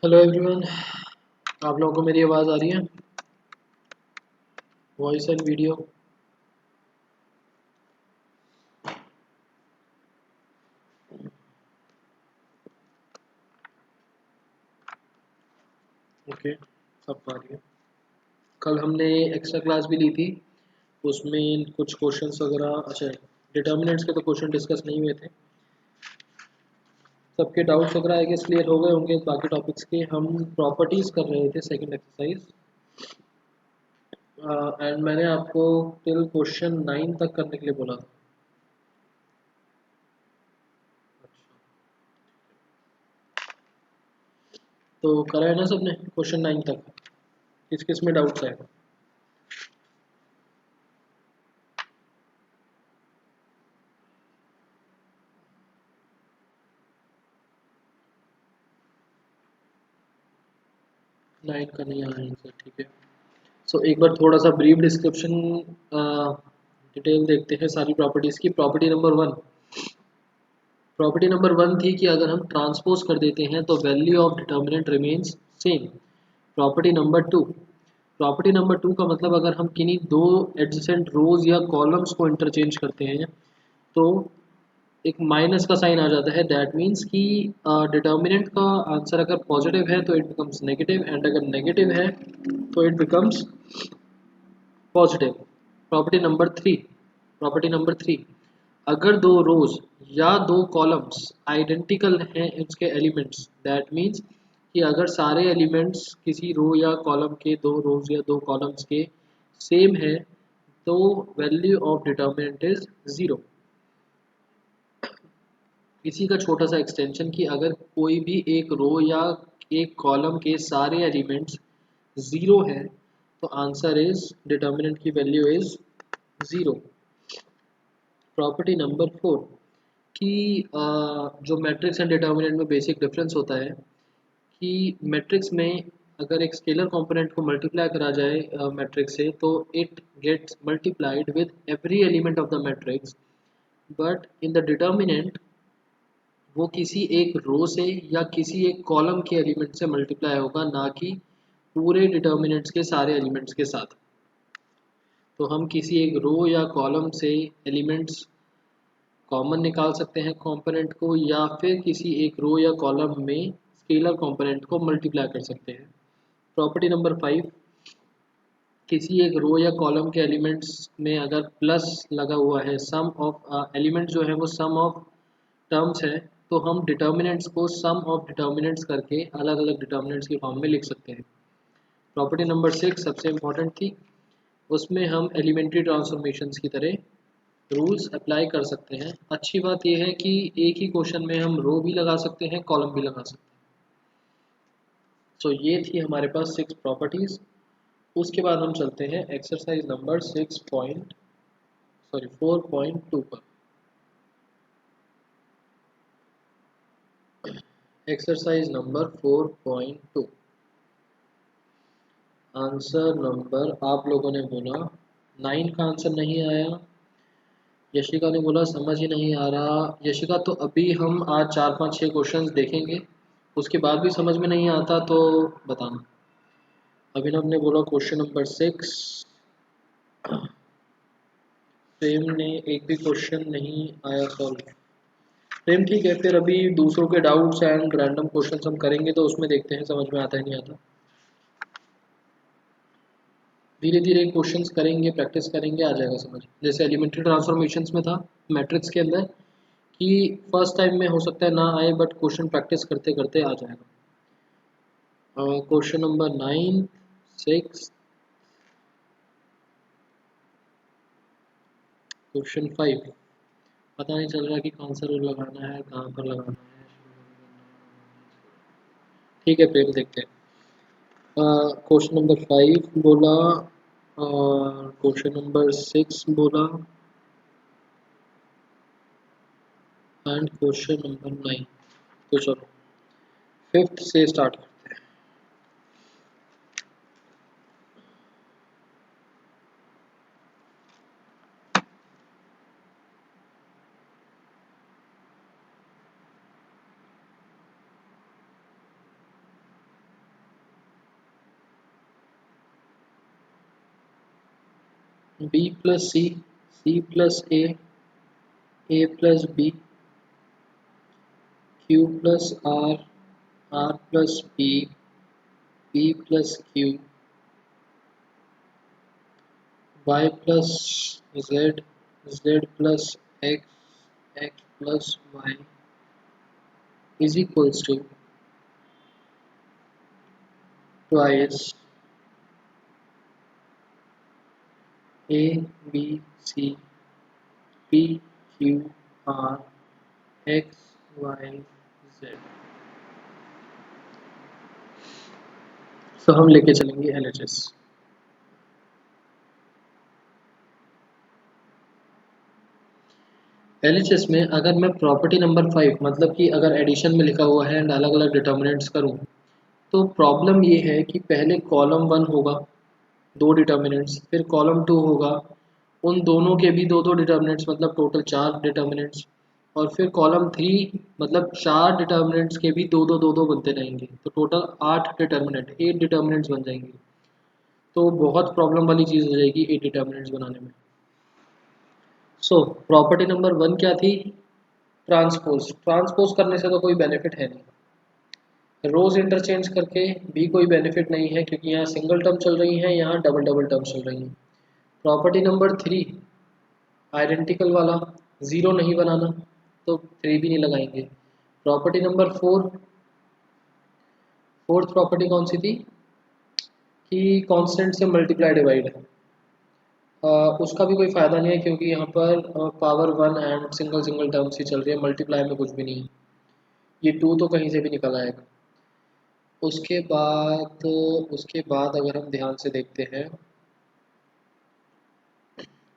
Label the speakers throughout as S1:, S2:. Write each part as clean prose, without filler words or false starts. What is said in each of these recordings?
S1: Hello everyone. आप लोगों को मेरी आवाज़ आ रही है? Voice and video. ओके, सब आ रही है। कल हमने एक्स्ट्रा क्लास भी ली थी, उसमें कुछ क्वेश्चंस वगैरह, अच्छा डिटर्मिनेंट्स के तो क्वेश्चन डिस्कस नहीं हुए थे। सबके डाउट्स वगैरह आई गेस क्लियर हो गए होंगे। बाकी टॉपिक्स के हम प्रॉपर्टीज़ कर रहे थे, सेकंड एक्सरसाइज। एंड मैंने आपको टिल क्वेश्चन 9 तक करने के लिए बोला था। तो करा है ना सबने क्वेश्चन 9 तक? किस किस में डाउट्स है? 9 का नहीं आया आंसर, ठीक है। सो एक बार थोड़ा सा ब्रीफ डिस्क्रिप्शन डिटेल देखते हैं सारी प्रॉपर्टीज़ की। प्रॉपर्टी नंबर वन थी कि अगर हम ट्रांसपोज कर देते हैं तो value of determinant remains same. Property number two का मतलब अगर हम किन्हीं दो एडजेसेंट रोज या कॉलम्स को इंटरचेंज करते हैं तो एक माइनस का साइन आ जाता है। दैट मीन्स कि डिटर्मिनेंट का आंसर अगर पॉजिटिव है तो इट बिकम्स नेगेटिव, एंड अगर नेगेटिव है तो it becomes positive. Property number three अगर दो रोज या दो कॉलम्स आइडेंटिकल हैं उसके एलिमेंट्स, दैट मीन्स कि अगर सारे एलिमेंट्स किसी रो या कॉलम के, दो रोज या दो कॉलम्स के सेम है तो value of determinant is zero. इसी का छोटा सा एक्सटेंशन कि अगर कोई भी एक रो या एक कॉलम के सारे एलिमेंट्स ज़ीरो है तो आंसर इज डिटर्मिनेंट की value is zero. Property number 4 कि जो मैट्रिक्स एंड डिटर्मिनेंट में बेसिक डिफरेंस होता है कि मैट्रिक्स में अगर एक स्केलर कंपोनेंट को मल्टीप्लाई करा जाए मैट्रिक्स से तो it gets multiplied with every element of the matrix, but in the determinant वो किसी एक रो से या किसी एक कॉलम के एलिमेंट से मल्टीप्लाई होगा, ना कि पूरे डिटर्मिनेंट्स के सारे एलिमेंट्स के साथ। तो हम किसी एक रो या कॉलम से एलिमेंट्स कॉमन निकाल सकते हैं कंपोनेंट को, या फिर किसी एक रो या कॉलम में स्केलर कंपोनेंट को मल्टीप्लाई कर सकते हैं। प्रॉपर्टी नंबर 5 किसी एक रो या कॉलम के एलिमेंट्स में अगर प्लस लगा हुआ है, सम ऑफ एलिमेंट जो है वो सम ऑफ टर्म्स है, तो हम डिटर्मिनेंट्स को सम ऑफ डिटर्मिनेंट्स करके अलग अलग डिटर्मिनेंट्स की फॉर्म में लिख सकते हैं। प्रॉपर्टी नंबर 6 सबसे इम्पॉर्टेंट थी, उसमें हम एलिमेंट्री ट्रांसफॉर्मेशंस की तरह रूल्स अप्लाई कर सकते हैं। अच्छी बात यह है कि एक ही क्वेश्चन में हम रो भी लगा सकते हैं, कॉलम भी लगा सकते हैं। सो ये थी हमारे पास 6 प्रॉपर्टीज़। उसके बाद हम चलते हैं एक्सरसाइज नंबर 4.2 पर। एक्सरसाइज नंबर 4.2 आंसर नंबर आप लोगों ने बोला 9 का आंसर नहीं आया। यशिका ने बोला समझ ही नहीं आ रहा। यशिका, तो अभी हम आज 4 5 6 क्वेश्चंस देखेंगे, उसके बाद भी समझ में नहीं आता तो बताना। अभिनव ने बोला क्वेश्चन नंबर 6। प्रेम ने एक भी क्वेश्चन नहीं आया सॉल्व। प्रेम ठीक है, फिर अभी दूसरों के डाउट्स एंड रैंडम क्वेश्चंस हम करेंगे तो उसमें देखते हैं समझ में आता है नहीं आता। धीरे धीरे क्वेश्चंस करेंगे, प्रैक्टिस करेंगे, आ जाएगा समझ। जैसे एलिमेंट्री ट्रांसफॉर्मेशंस में था मैट्रिक्स के अंदर कि फर्स्ट टाइम में हो सकता है ना आए, बट क्वेश्चन प्रैक्टिस करते करते आ जाएगा। Question number 9, 6, question 5। पता नहीं चल रहा कि कौन सा रूल लगाना है, कहाँ पर लगाना है। ठीक है प्रेम, देखते हैं। क्वेश्चन नंबर 5 बोला और क्वेश्चन नंबर 6 बोला एंड क्वेश्चन नंबर 9। तो चलो फिफ्थ से स्टार्ट करते हैं। B plus C plus A plus B, Q plus R plus P plus Q, Y plus Z, Z plus X plus Y is equals to twice A B C P Q R X Y Z. So हम लेके चलेंगे LHS. LHS में अगर मैं property number 5 मतलब कि अगर addition में लिखा हुआ है एंड अलग अलग डिटर्मिनेंट्स करूं, तो प्रॉब्लम ये है कि पहले कॉलम 1 होगा दो डिटर्मिनेंट्स, फिर कॉलम 2 होगा उन दोनों के भी दो दो डिटर्मिनेंट्स, मतलब टोटल 4 डिटर्मिनेंट्स, और फिर कॉलम 3 मतलब 4 डिटर्मिनेंट्स के भी दो दो बनते रहेंगे, तो टोटल 8 डिटर्मिनेंट 8 डिटर्मिनेंट्स बन जाएंगे। तो बहुत प्रॉब्लम वाली चीज़ हो जाएगी 8 डिटर्मिनेंट्स बनाने में। सो प्रॉपर्टी नंबर 1 क्या थी? ट्रांसपोज। ट्रांसपोज करने से तो कोई बेनिफिट है नहीं, रोज इंटरचेंज करके भी कोई बेनिफिट नहीं है, क्योंकि यहाँ सिंगल टर्म चल रही है, यहाँ डबल डबल टर्म चल रही है। प्रॉपर्टी नंबर 3 आइडेंटिकल वाला, ज़ीरो नहीं बनाना, तो 3 भी नहीं लगाएंगे। प्रॉपर्टी नंबर 4, फोर्थ प्रॉपर्टी कौन सी थी कि कांस्टेंट से मल्टीप्लाई डिवाइड है, उसका भी कोई फ़ायदा नहीं है, क्योंकि यहाँ पर power 1 and single single terms ही चल रही है, मल्टीप्लाई में कुछ भी नहीं है, ये 2 तो कहीं से भी निकल आएगा। उसके बाद अगर हम ध्यान से देखते हैं,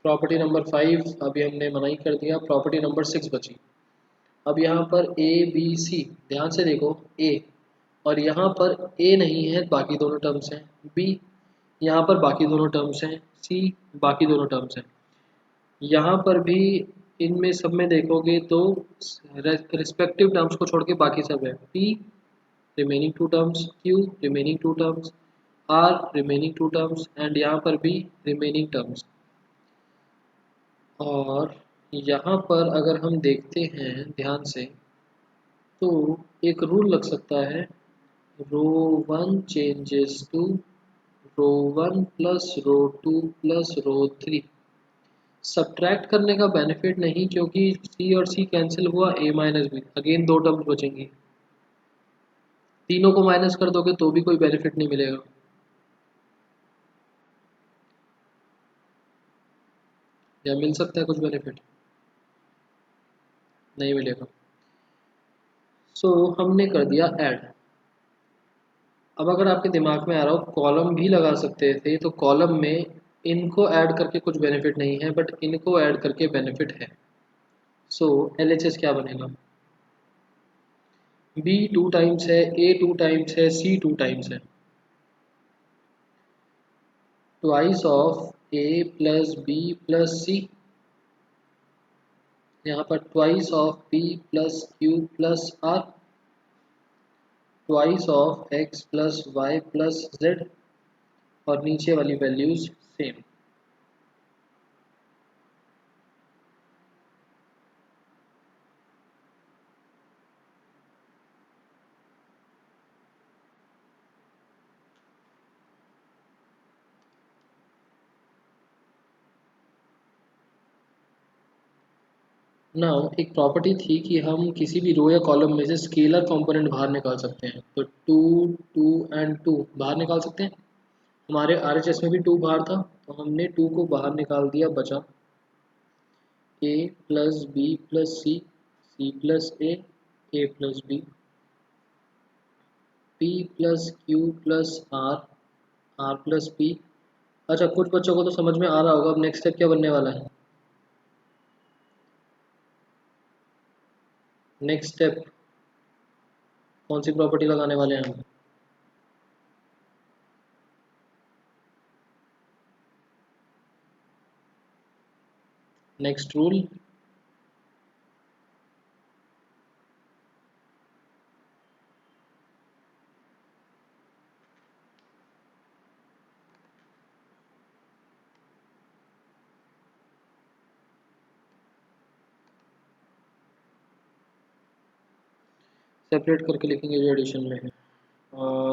S1: प्रॉपर्टी नंबर 5 अभी हमने मना ही कर दिया, प्रॉपर्टी नंबर 6 बची। अब यहाँ पर ए बी सी, ध्यान से देखो, ए और यहाँ पर ए नहीं है, बाकी दोनों टर्म्स हैं, बी यहाँ पर बाकी दोनों टर्म्स हैं, सी बाकी दोनों टर्म्स हैं, यहाँ पर भी इनमें सब में देखोगे तो रिस्पेक्टिव टर्म्स को छोड़ के बाकी सब है, P remaining two terms, Q remaining two terms, R remaining two terms, and यहाँ पर भी रिमेनिंग टर्म्स। और यहाँ पर अगर हम देखते हैं ध्यान से, तो एक रूल लग सकता है, row 1 changes to row 1 plus row 2 plus row 3। Subtract करने का बेनिफिट नहीं, क्योंकि सी और सी कैंसिल हुआ, ए माइनस बी, अगेन दो टर्म्स बचेंगी, तीनों को माइनस कर दोगे तो भी कोई बेनिफिट नहीं मिलेगा। या मिल सकता है कुछ बेनिफिट? नहीं मिलेगा। सो हमने कर दिया ऐड। अब अगर आपके दिमाग में आ रहा हो कॉलम भी लगा सकते थे, तो कॉलम में इनको ऐड करके कुछ बेनिफिट नहीं है, बट इनको ऐड करके बेनिफिट है। सो एलएचएस क्या बनेगा? बी 2 टाइम्स है, ए 2 टाइम्स है, सी 2 टाइम्स है, twice of A plus B plus C, यहाँ पर twice of P plus Q plus R, twice of X plus Y plus Z, और नीचे वाली वैल्यूज सेम। नाउ एक प्रॉपर्टी थी कि हम किसी भी रो या कॉलम में से स्केलर कंपोनेंट बाहर निकाल सकते हैं, तो 2 बाहर निकाल सकते हैं। हमारे आरएचएस में भी 2 बाहर था, तो हमने 2 को बाहर निकाल दिया, बचा A plus B plus C plus A plus B, P plus Q plus R plus P. अच्छा, कुछ बच्चों को तो समझ में आ रहा होगा, अब नेक्स्ट स्टेप क्या बनने वाला है? नेक्स्ट स्टेप कौन सी प्रॉपर्टी लगाने वाले हैं हम? नेक्स्ट रूल, सेपरेट करके लिखेंगे जो एडिशन में है।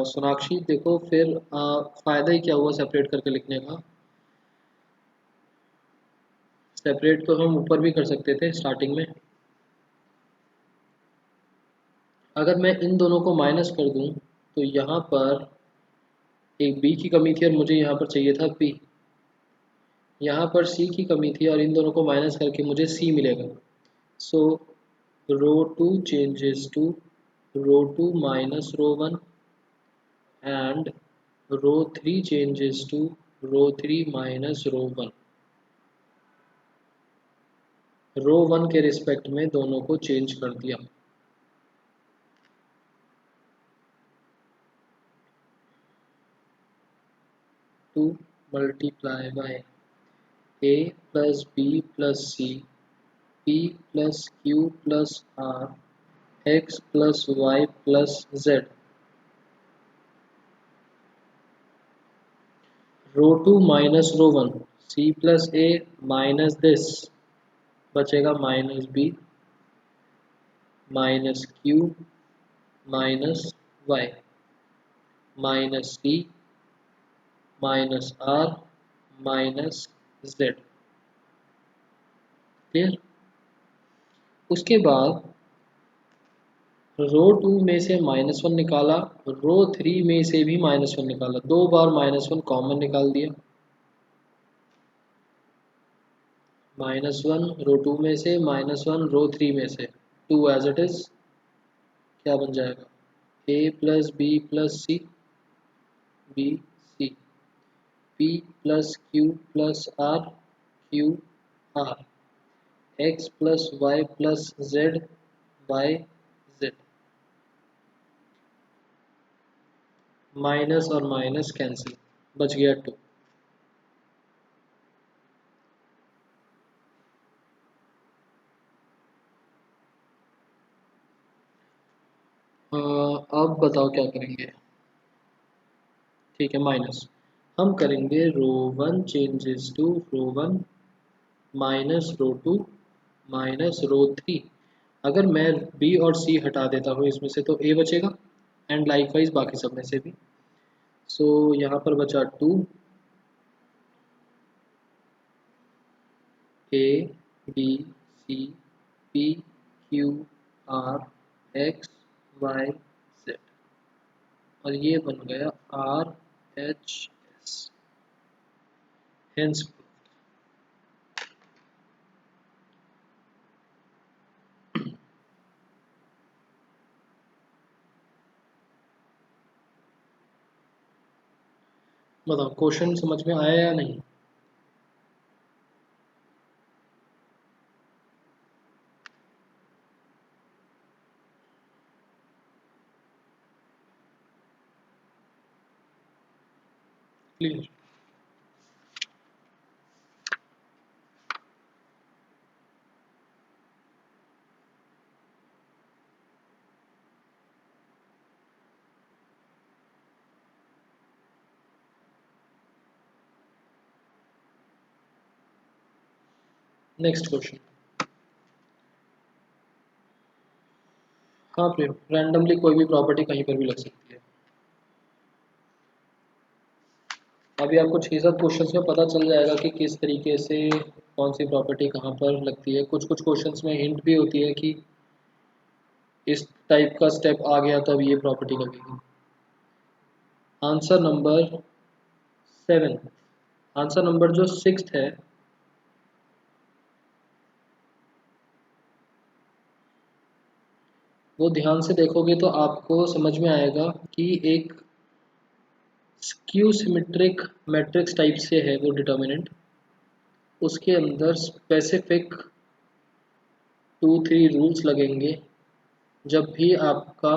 S1: सोनाक्षी देखो फिर फ़ायदा ही क्या हुआ सेपरेट करके लिखने का। सेपरेट तो हम ऊपर भी कर सकते थे स्टार्टिंग में। अगर मैं इन दोनों को माइनस कर दूं तो यहाँ पर एक b की कमी थी और मुझे यहाँ पर चाहिए था p। यहाँ पर c की कमी थी और इन दोनों को माइनस करके मुझे c मिलेगा। So row two changes to row two minus row one and row three changes to row three minus row one. Row one के रिस्पेक्ट में दोनों को चेंज कर दिया। To multiply by a plus b plus c p plus q plus r x plus y plus z। Row two minus row one c plus a minus this बचेगा minus b minus q minus y minus c minus r minus z। Clear. उसके बाद रो two में से minus one निकाला, row three में से भी minus one निकाला, दो बार माइनस वन कॉमन निकाल दिया। माइनस वन रो टू में से माइनस वन रो थ्री में से, टू एज इट इज क्या बन जाएगा a plus B plus C B C p plus Q plus R Q R x plus Y plus Z Y Z. Minus और minus cancel, बच गया to. अब बताओ क्या करेंगे। ठीक है माइनस, हम करेंगे row one changes to row one minus row two minus row three. अगर मैं बी और सी हटा देता हूँ इसमें से तो ए बचेगा एंड लाइकवाइज बाकी सब में से भी। सो यहाँ पर बचा two A B C P Q R X Y Z और ये बन गया आर एच एस। हेंस बताओ क्वेश्चन समझ में आया या नहीं। क्लियर। Next question. हाँ प्रियो, रैंडमली कोई भी प्रॉपर्टी कहीं पर भी लग सकती है। अभी आपको 6-7 क्वेश्चंस में पता चल जाएगा कि किस तरीके से कौन सी प्रॉपर्टी कहाँ पर लगती है। कुछ कुछ क्वेश्चंस में हिंट भी होती है कि इस टाइप का स्टेप आ गया तो अब ये प्रॉपर्टी लगेगी। आंसर नंबर 7, आंसर नंबर जो 6 है वो ध्यान से देखोगे तो आपको समझ में आएगा कि एक स्क्यू सिमेट्रिक मैट्रिक्स टाइप से है वो डिटर्मिनेंट। उसके अंदर स्पेसिफिक 2-3 रूल्स लगेंगे। जब भी आपका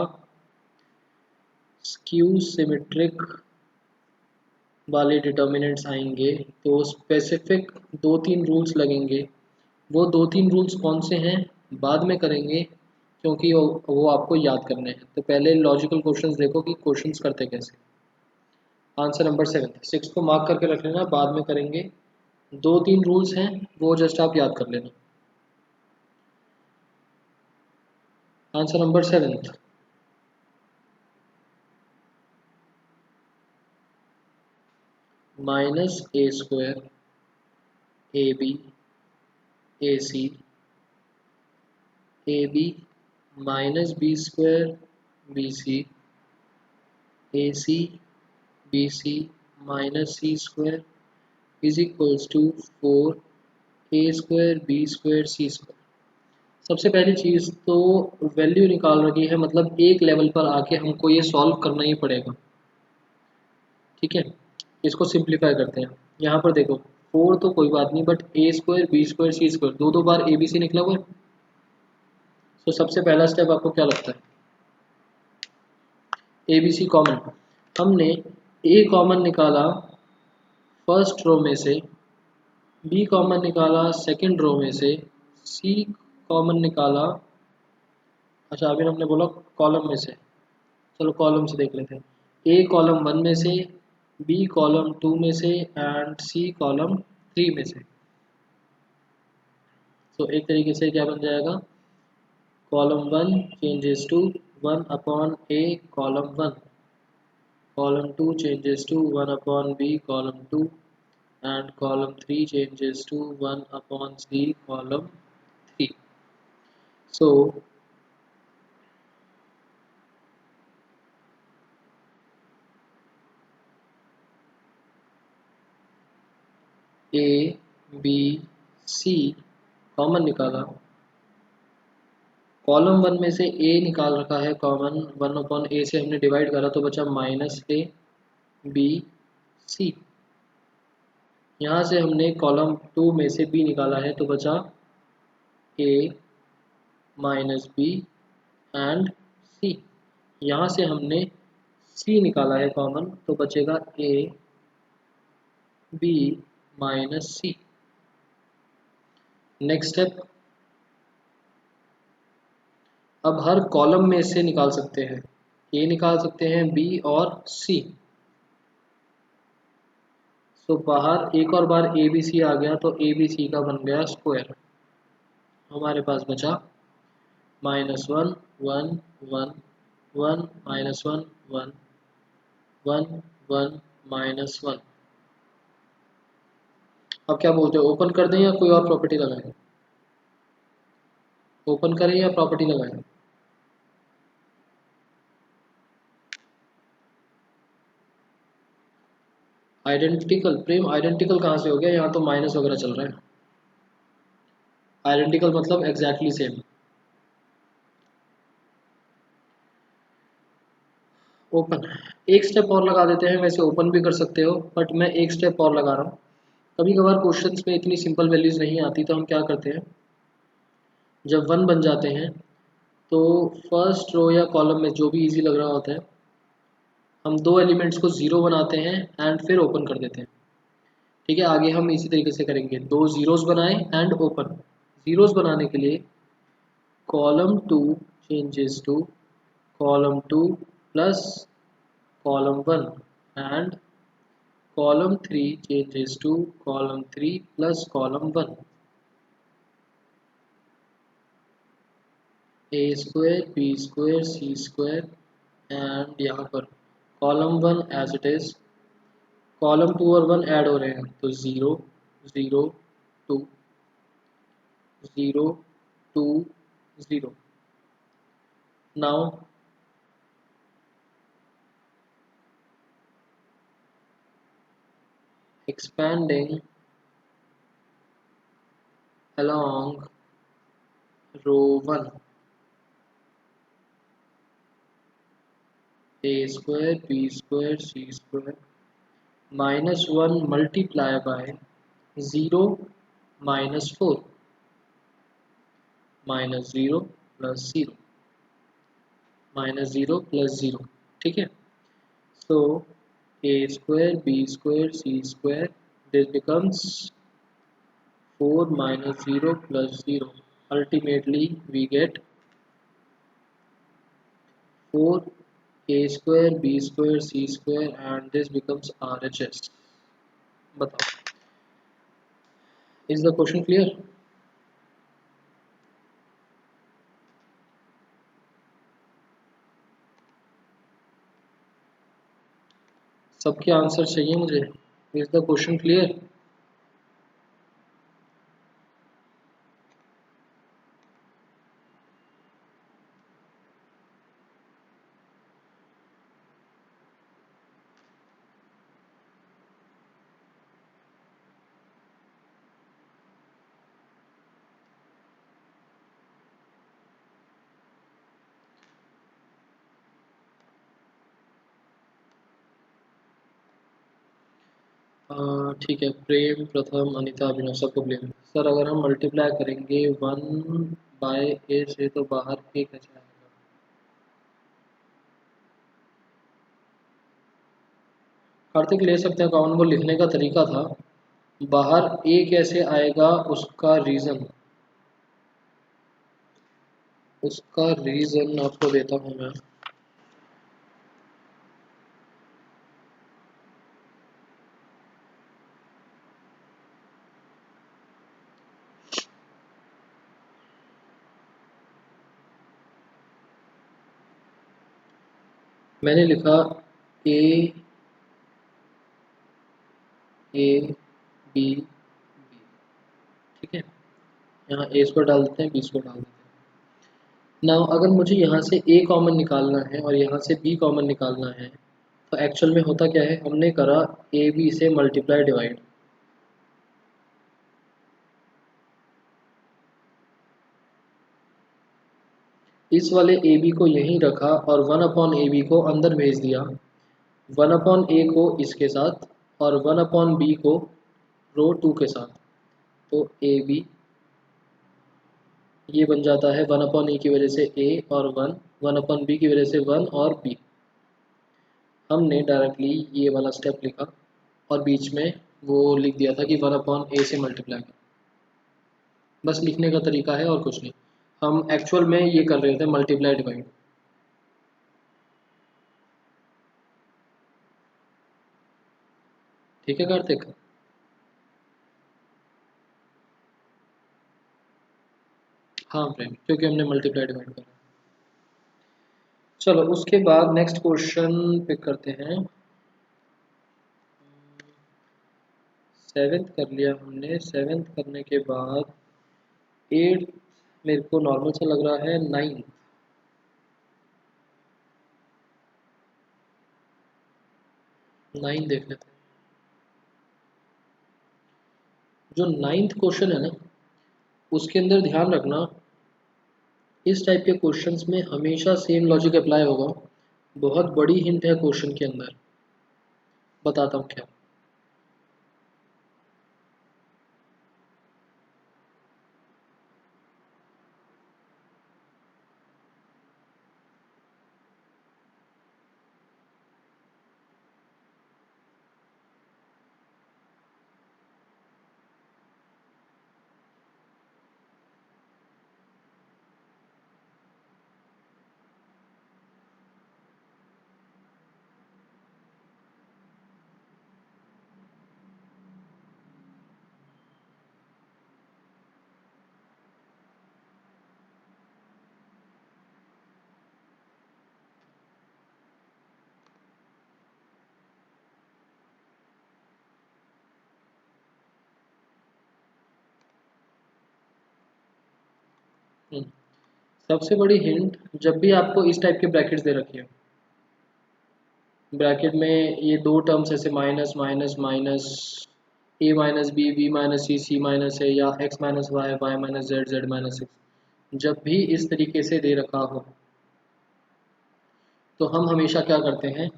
S1: स्क्यू सिमेट्रिक वाले डिटर्मिनेंट्स आएंगे तो स्पेसिफिक 2-3 रूल्स लगेंगे। वो 2-3 रूल्स कौन से हैं बाद में करेंगे क्योंकि वो आपको याद करने हैं। तो पहले लॉजिकल क्वेश्चंस देखो कि क्वेश्चंस करते कैसे। आंसर नंबर 6 को मार्क करके रख लेना, बाद में करेंगे। 2-3 रूल्स हैं वो जस्ट आप याद कर लेना। Answer number 7, minus A square A B A C A B minus B square B C A C B C minus C square is equals to 4 A square B square C square. सबसे पहली चीज़ तो value निकाल रखी है, मतलब एक level पर आके हमको ये सॉल्व करना ही पड़ेगा। ठीक है, इसको सिंप्लीफाई करते हैं। यहाँ पर देखो 4 तो कोई बात नहीं, but A square B square C square दो दो बार ए बी सी निकला हुआ है। तो सबसे पहला स्टेप आपको क्या लगता है? A B C common. हमने ए कॉमन निकाला फर्स्ट रो में से, बी कॉमन निकाला सेकंड रो में से, सी कॉमन निकाला, अच्छा अभी हमने बोला कॉलम में से, चलो कॉलम से देख लेते हैं। ए कॉलम 1 में से, बी कॉलम 2 में से एंड सी कॉलम 3 में से। तो एक तरीके से क्या बन जाएगा, column 1 changes to 1 upon A column 1, column 2 changes to 1 upon b column 2 and column 3 changes to 1 upon c column 3. So a b c common निकाला, कॉलम 1 में से a निकाल रखा है कॉमन, 1 अपॉन a से हमने डिवाइड करा तो बचा माइनस a b c। यहाँ से हमने कॉलम 2 में से b निकाला है तो बचा a माइनस बी एंड सी। यहाँ से हमने c निकाला है कॉमन तो बचेगा a b minus C. Next step, अब हर कॉलम में से निकाल सकते हैं, a निकाल सकते हैं b और c। तो बाहर एक और बार ए बी सी आ गया तो ए बी सी का बन गया स्क्वायर। हमारे पास बचा माइनस 1 1 1 1 माइनस 1 1 1 1 माइनस 1। अब क्या बोलते हो, ओपन कर दें या कोई और प्रॉपर्टी लगाएं? ओपन करें या प्रॉपर्टी लगाएं? आइडेंटिकल प्रेम, आइडेंटिकल कहाँ से हो गया? यहाँ तो माइनस वगैरह चल रहा है। आइडेंटिकल मतलब एग्जैक्टली सेम। ओपन, एक स्टेप और लगा देते हैं, वैसे ओपन भी कर सकते हो बट मैं एक स्टेप और लगा रहा हूँ। कभी कभार क्वेश्चंस में इतनी सिंपल वैल्यूज नहीं आती तो हम क्या करते हैं, जब 1 बन जाते हैं तो फर्स्ट रो या कॉलम में जो भी इजी लग रहा होता है, हम दो एलिमेंट्स को 0 बनाते हैं एंड फिर ओपन कर देते हैं। ठीक है, आगे हम इसी तरीके से करेंगे, दो जीरोस बनाए एंड ओपन। जीरोस बनाने के लिए column 2 changes to column 2 plus column 1 and column 3 changes to column 3 plus column 1। a square B square C square and यहाँ पर column 1 as it is, column 2 और 1 ऐड हो रहे हैं तो 0 0 2 0 2 0। Now expanding along row 1, a square b square c square minus 1 multiply by 0 minus 4 minus 0 plus 0 minus 0 plus 0। ठीक है, so a square b square c square, this becomes 4 minus 0 plus 0, ultimately we get 4 a square b square c square and this becomes RHS। बताओ, is the question clear? सबके answer चाहिए मुझे। Is the question clear? ठीक है, प्रेम, प्रथम, अनीता, अभिनव सबको blame. Sir अगर हम मल्टीप्लाई करेंगे 1/a से तो बाहर a कैसे आएगा? कार्तिक ले सकते हैं कॉमन, वो लिखने का तरीका था। बाहर a कैसे आएगा उसका रीज़न आपको देता हूँ मैं। मैंने लिखा a a b b, ठीक है। यहाँ a स्क्वायर डाल देते हैं, b स्क्वायर डाल देते हैं। नाउ अगर मुझे यहाँ से a कॉमन निकालना है और यहाँ से b कॉमन निकालना है, तो एक्चुअल में होता क्या है, हमने करा ए बी से मल्टीप्लाई डिवाइड। इस वाले ए बी को यहीं रखा और 1/ab को अंदर भेज दिया। 1/a को इसके साथ और 1/b को रो 2 के साथ। तो ए बी ये बन जाता है 1/a की वजह से a और 1, 1/b की वजह से 1 और b। हमने डायरेक्टली ये वाला स्टेप लिखा और बीच में वो लिख दिया था कि 1/a से मल्टीप्लाई कर। बस लिखने का तरीका है और कुछ नहीं। हम एक्चुअल में ये कर रहे थे मल्टीप्लाई डिवाइड। ठीक है कार्तिक? हाँ प्रेम, क्योंकि हमने मल्टीप्लाई डिवाइड करा। चलो उसके बाद नेक्स्ट क्वेश्चन पिक करते हैं। सेवेंथ कर लिया हमने। सेवेंथ करने के बाद एट मेरे को नॉर्मल सा लग रहा है। नाइन्थ, नाइन देख लेते हैं। जो नाइन्थ क्वेश्चन है ना, उसके अंदर ध्यान रखना, इस टाइप के क्वेश्चंस में हमेशा सेम लॉजिक अप्लाई होगा। बहुत बड़ी हिंट है क्वेश्चन के अंदर, बताता हूँ क्या। हम्म, सबसे बड़ी हिंट, जब भी आपको इस टाइप के ब्रैकेट्स दे रखे हो, ब्रैकेट में ये दो टर्म्स ऐसे minus minus minus, A minus B, B minus C, C minus A, या X minus Y, Y minus Z, Z minus X, जब भी इस तरीके से दे रखा हो, तो हम हमेशा क्या करते हैं,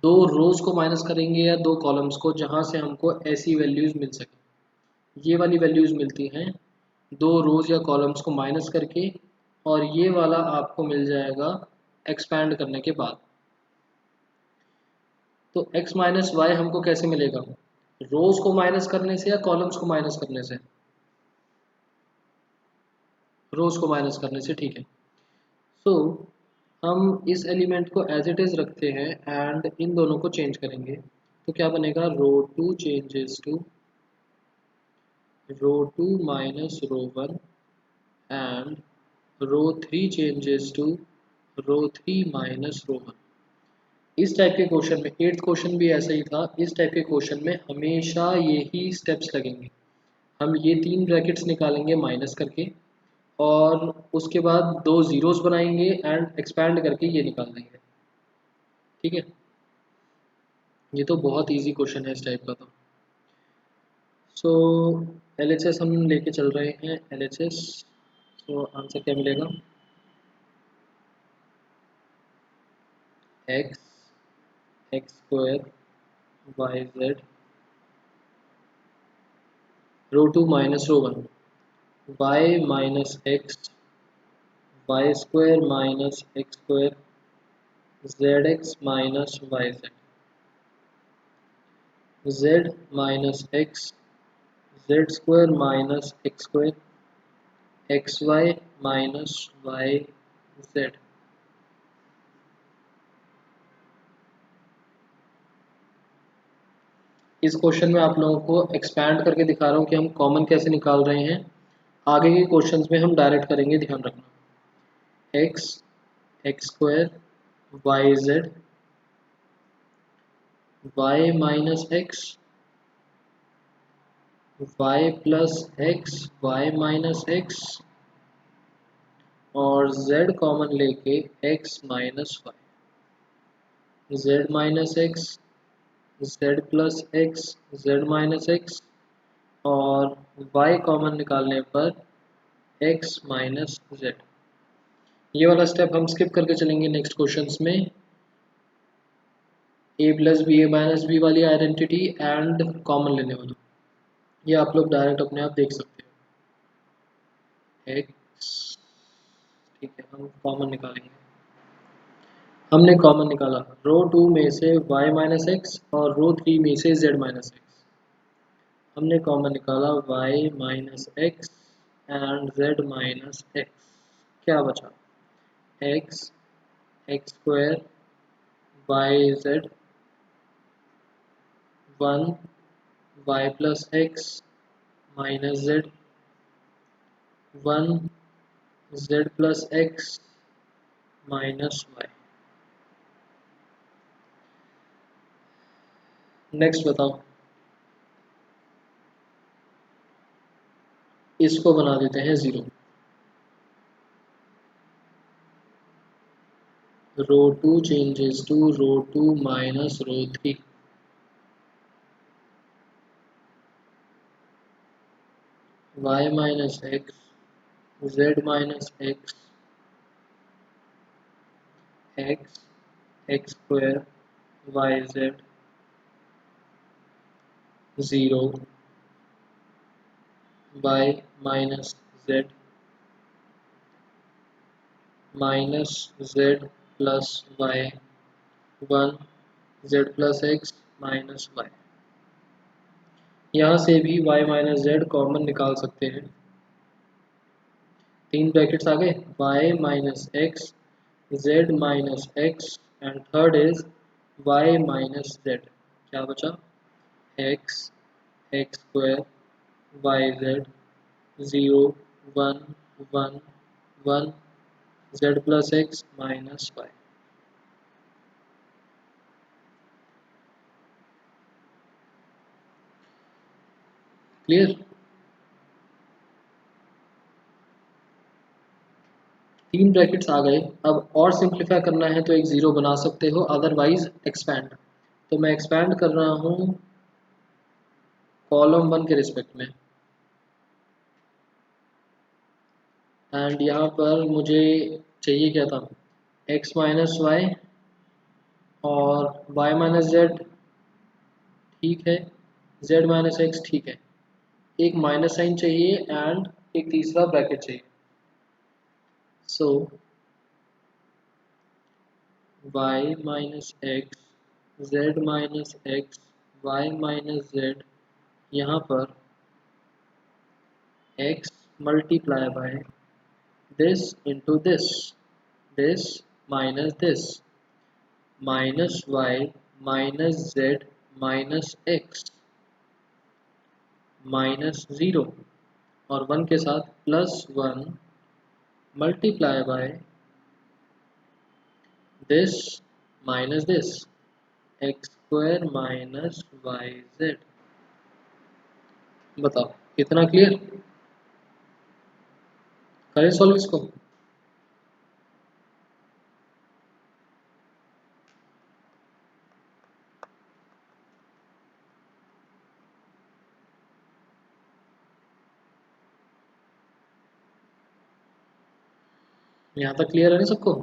S1: दो रोज को माइनस करेंगे या दो कॉलम्स को, जहां से हमको ऐसी वैल्यूज मिल सके। ये वाली वैल्यूज मिलती हैं दो रोज या कॉलम्स को माइनस करके, और ये वाला आपको मिल जाएगा एक्सपैंड करने के बाद। तो x माइनस वाई हमको कैसे मिलेगा, रोज को माइनस करने से या कॉलम्स को माइनस करने से? रोज को माइनस करने से, ठीक है। सो हम इस एलिमेंट को एज इट इज रखते हैं एंड इन दोनों को चेंज करेंगे। तो क्या बनेगा, row two changes to row two minus row one, and row three changes to row three minus row one. इस टाइप के क्वेश्चन में 8th क्वेश्चन भी ऐसा ही था। इस टाइप के क्वेश्चन में हमेशा यही स्टेप्स लगेंगे। हम ये 3 ब्रैकेट्स निकालेंगे माइनस करके, और उसके बाद 2 जीरोस बनाएंगे एंड एक्सपैंड करके ये निकाल देंगे। ठीक है, ये तो बहुत इजी क्वेश्चन है इस टाइप का। तो सो LHS हम लेके चल रहे हैं, LHS। सो आंसर क्या मिलेगा? x x square Y Z row two minus row one, Y minus X Y square minus X square Z X minus Y Z Z minus X Z square minus X square X Y minus Y Z. इस question में आप लोगों को expand करके दिखा रहा हूँ कि हम कॉमन कैसे निकाल रहे हैं। आगे के क्वेश्चंस में हम डायरेक्ट करेंगे, ध्यान रखना। X X square Y Z Y minus X Y plus X Y minus X और z कॉमन लेके x minus Y Z minus X Z plus X Z minus X और y कॉमन निकालने पर x minus Z. ये वाला step हम skip करके चलेंगे नेक्स्ट क्वेश्चंस में। a plus B A minus B वाली आइडेंटिटी एंड कॉमन लेने वाला, ये आप लोग डायरेक्ट अपने आप देख सकते हो। x, ठीक है, हम कॉमन निकालेंगे। हमने कॉमन निकाला रो 2 में से y माइनस एक्स और रो 3 में से z माइनस एक्स। हमने कॉमन निकाला y minus X and z minus X. क्या बचा? x X square Y Z 1 y plus X minus Z 1 z plus X minus Y. Next बताओ, इसको बना देते हैं 0। रो 2 changes to row 2 minus row 3। y minus x z minus x x x square y z 0 y minus z minus z plus y 1 z plus x minus y। यहाँ से भी y minus Z common निकाल सकते हैं। 3 brackets आ गए, y minus X z minus X and third is y minus Z. क्या बचा? x X square Y Z 0 1 1 1 z plus X minus Y. Clear? 3 brackets आ गए। अब और सिंप्लीफाई करना है तो एक ज़ीरो बना सकते हो, अदरवाइज एक्सपैंड। तो मैं एक्सपैंड कर रहा हूँ कॉलम 1 के रिस्पेक्ट में, एंड यहाँ पर मुझे चाहिए क्या था? x माइनस वाई और y माइनस जेड, ठीक है, z माइनस एक्स, ठीक है। एक माइनस साइन चाहिए एंड एक तीसरा ब्रैकेट चाहिए। So y minus X z minus X y minus Z, यहाँ पर x multiply by this into this minus this minus y minus Z minus X minus 0 और 1 के साथ plus 1 multiply by this minus this X square minus Y Z. बताओ कितना clear? करें solve इसको? यहाँ तक क्लियर है ना सबको?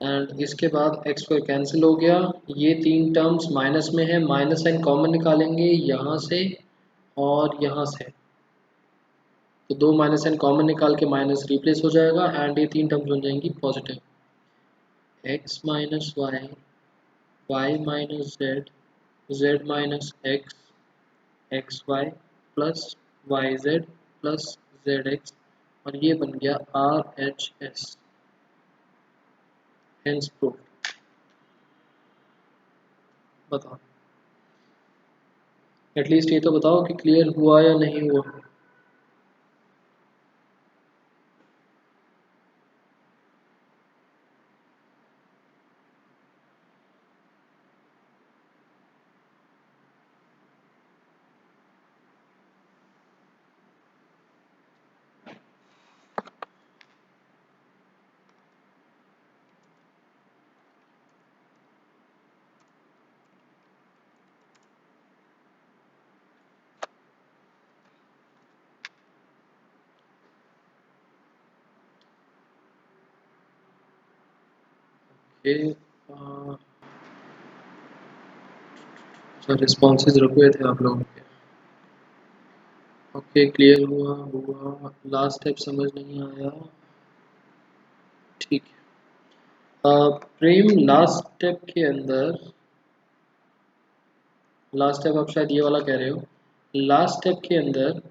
S1: एंड इसके बाद एक्स स्क्वायर कैंसिल हो गया, ये तीन टर्म्स माइनस में है, माइनस साइन कॉमन निकालेंगे यहाँ से और यहाँ से, तो दो माइनस साइन कॉमन निकाल के माइनस रिप्लेस हो जाएगा एंड ये तीन टर्म्स बन जाएंगी positive. X minus Y, Y minus Z, Z minus X, X Y plus Y Z plus Z X, और ये बन गया R H S, hence proof. बताओ एटलीस्ट ये तो बताओ कि क्लियर हुआ या नहीं हुआ। ये रिस्पॉन्सेज रुके हुए थे आप लोगों के। ओके क्लियर हुआ हुआ, लास्ट स्टेप समझ नहीं आया, ठीक है। प्रेम लास्ट स्टेप के अंदर, लास्ट स्टेप आप शायद ये वाला कह रहे हो, लास्ट स्टेप के अंदर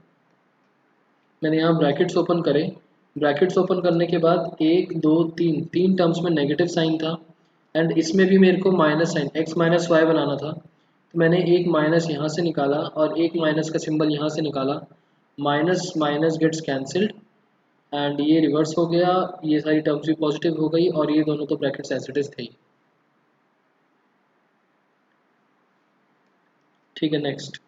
S1: मैंने यहाँ ब्रैकेट्स ओपन करे, ब्रैकेट्स ओपन करने के बाद एक दो तीन, तीन टर्म्स में नेगेटिव साइन था एंड इसमें भी मेरे को minus sign X minus Y बनाना था, तो मैंने एक माइनस यहाँ से निकाला और एक माइनस का सिंबल यहाँ से निकाला, minus minus gets cancelled and ये रिवर्स हो गया, ये सारी टर्म्स भी पॉजिटिव हो गई और ये दोनों तो ब्रैकेट्स एज इट इज थे। ठीक है नेक्स्ट।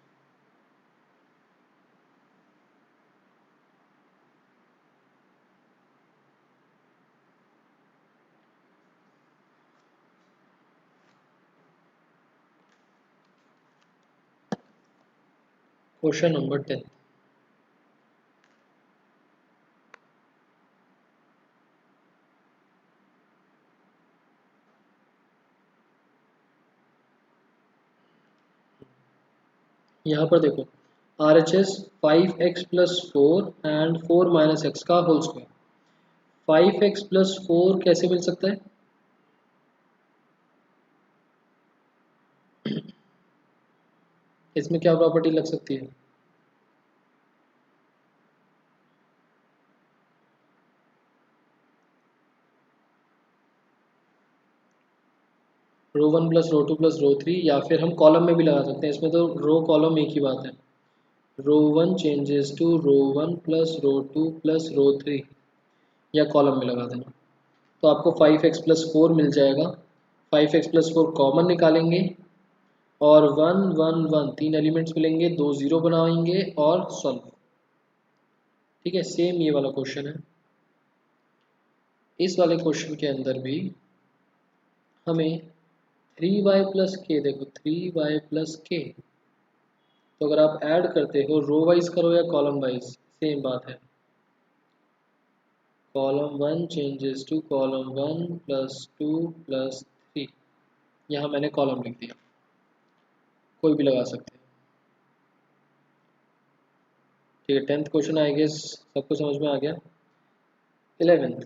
S1: Question number 10। यहाँ पर देखो R H S 5x plus four and 4 minus X का whole square, 5x plus four कैसे मिल सकता है? इसमें क्या प्रॉपर्टी लग सकती है? Row one plus row two plus row three, या फिर हम कॉलम में भी लगा सकते हैं, इसमें तो रो कॉलम एक ही बात है। Row one changes to row one plus row two plus row three, या कॉलम में लगा देना, तो आपको 5x प्लस फोर मिल जाएगा। 5x प्लस फोर कॉमन निकालेंगे और वन वन वन तीन एलिमेंट्स मिलेंगे, दो जीरो बनाएंगे और सॉल्व। ठीक है, सेम ये वाला क्वेश्चन है। इस वाले क्वेश्चन के अंदर भी हमें 3y प्लस के, देखो 3y प्लस के, तो अगर आप ऐड करते हो रो वाइज करो या कॉलम वाइज, सेम बात है। Column one changes to column one plus two plus three, यहाँ मैंने कॉलम लिख दिया, कोई भी लगा सकते हैं। ठीक है, 10th क्वेश्चन आई गेस सबको समझ में आ गया। 11th,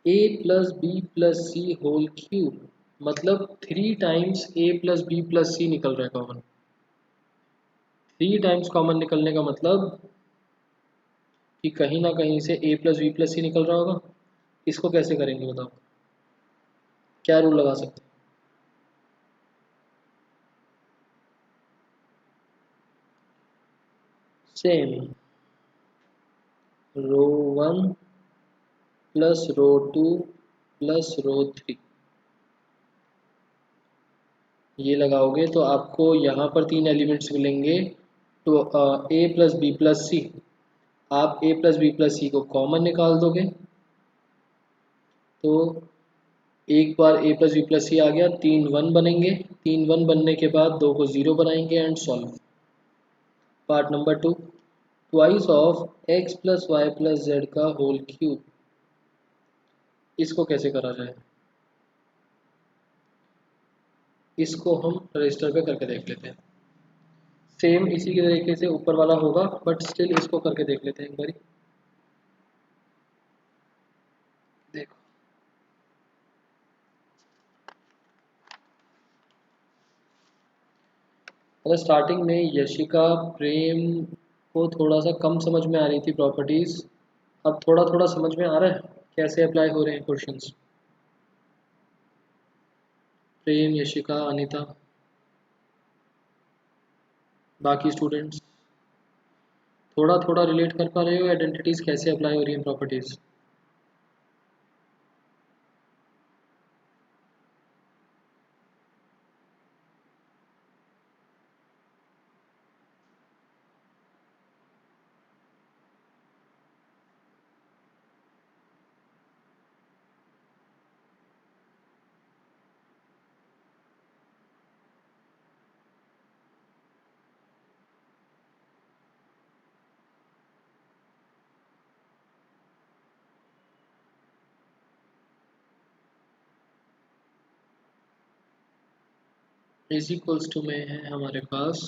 S1: a plus B plus C whole cube, मतलब 3 times a plus B plus C निकल रहा है कॉमन। 3 टाइम्स कॉमन निकलने का मतलब कि कहीं ना कहीं से a plus B plus C निकल रहा होगा। इसको कैसे करेंगे बताओ, क्या रूल लगा सकते हैं? सेम, रो 1 प्लस रो 2 प्लस रो 3, ये लगाओगे तो आपको यहाँ पर 3 एलिमेंट्स मिलेंगे। तो ए प्लस बी प्लस सी, आप ए प्लस बी प्लस सी को कॉमन निकाल दोगे तो एक बार ए प्लस बी प्लस सी आ गया, 3 1 बनेंगे। 3 1 बनने के बाद 2 को 0 बनाएंगे and solve. Part number 2, twice of X plus Y plus Z का होल क्यूब, इसको कैसे करा जाए, इसको हम रजिस्टर पे करके देख लेते हैं। सेम इसी के तरीके से ऊपर वाला होगा बट स्टिल इसको करके देख लेते हैं एक बारी। देखो, मतलब स्टार्टिंग में यशिका प्रेम को थोड़ा सा कम समझ में आ रही थी प्रॉपर्टीज, अब थोड़ा थोड़ा समझ में आ रहा है कैसे अप्लाई हो रहे हैं क्वेश्चंस। प्रेम, यशिका, अनीता, बाकी स्टूडेंट्स थोड़ा थोड़ा रिलेट कर पा रहे हो आइडेंटिटीज कैसे अप्लाई हो रही हैं प्रॉपर्टीज। इज इक्वल्स टू में है हमारे पास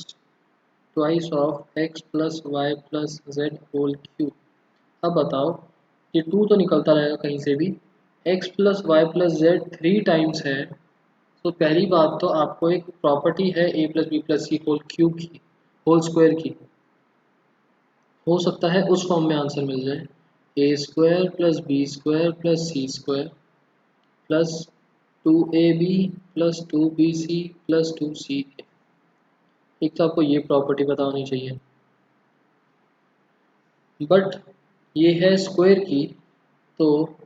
S1: twice of X plus Y plus Z whole cube. अब बताओ, ये टू तो निकलता रहेगा कहीं से भी, X plus Y plus Z 3 times है, तो पहली बात तो आपको एक प्रॉपर्टी है A plus B plus C whole cube की, होल स्क्वायर की, हो सकता है उस फॉर्म में आंसर मिल जाए। A square plus B square plus C square plus 2ab plus 2bc plus 2ca। एक तो आपको ये प्रॉपर्टी पता होनी चाहिए, बट ये है स्क्वायर की, तो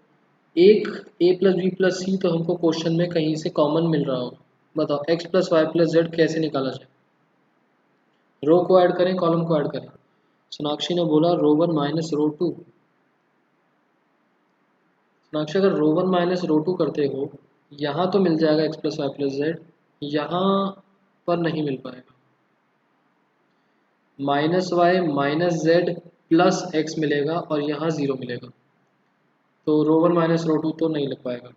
S1: एक ए प्लस बी प्लस सी तो हमको क्वेश्चन में कहीं से कॉमन मिल रहा होगा। बताओ X plus Y plus Z कैसे निकाला जाए, रो को ऐड करें कॉलम को ऐड करें। सोनाक्षी ने बोला रो 1 माइनस रो 2। सोनाक्षी अगर रो 1 माइनस रो 2 करते हो, यहाँ तो मिल जाएगा X plus Y plus Z, यहाँ पर नहीं मिल पाएगा। Minus Y minus Z plus X मिलेगा और यहाँ 0 मिलेगा, तो रो 1 माइनस रो 2 तो नहीं लग पाएगा।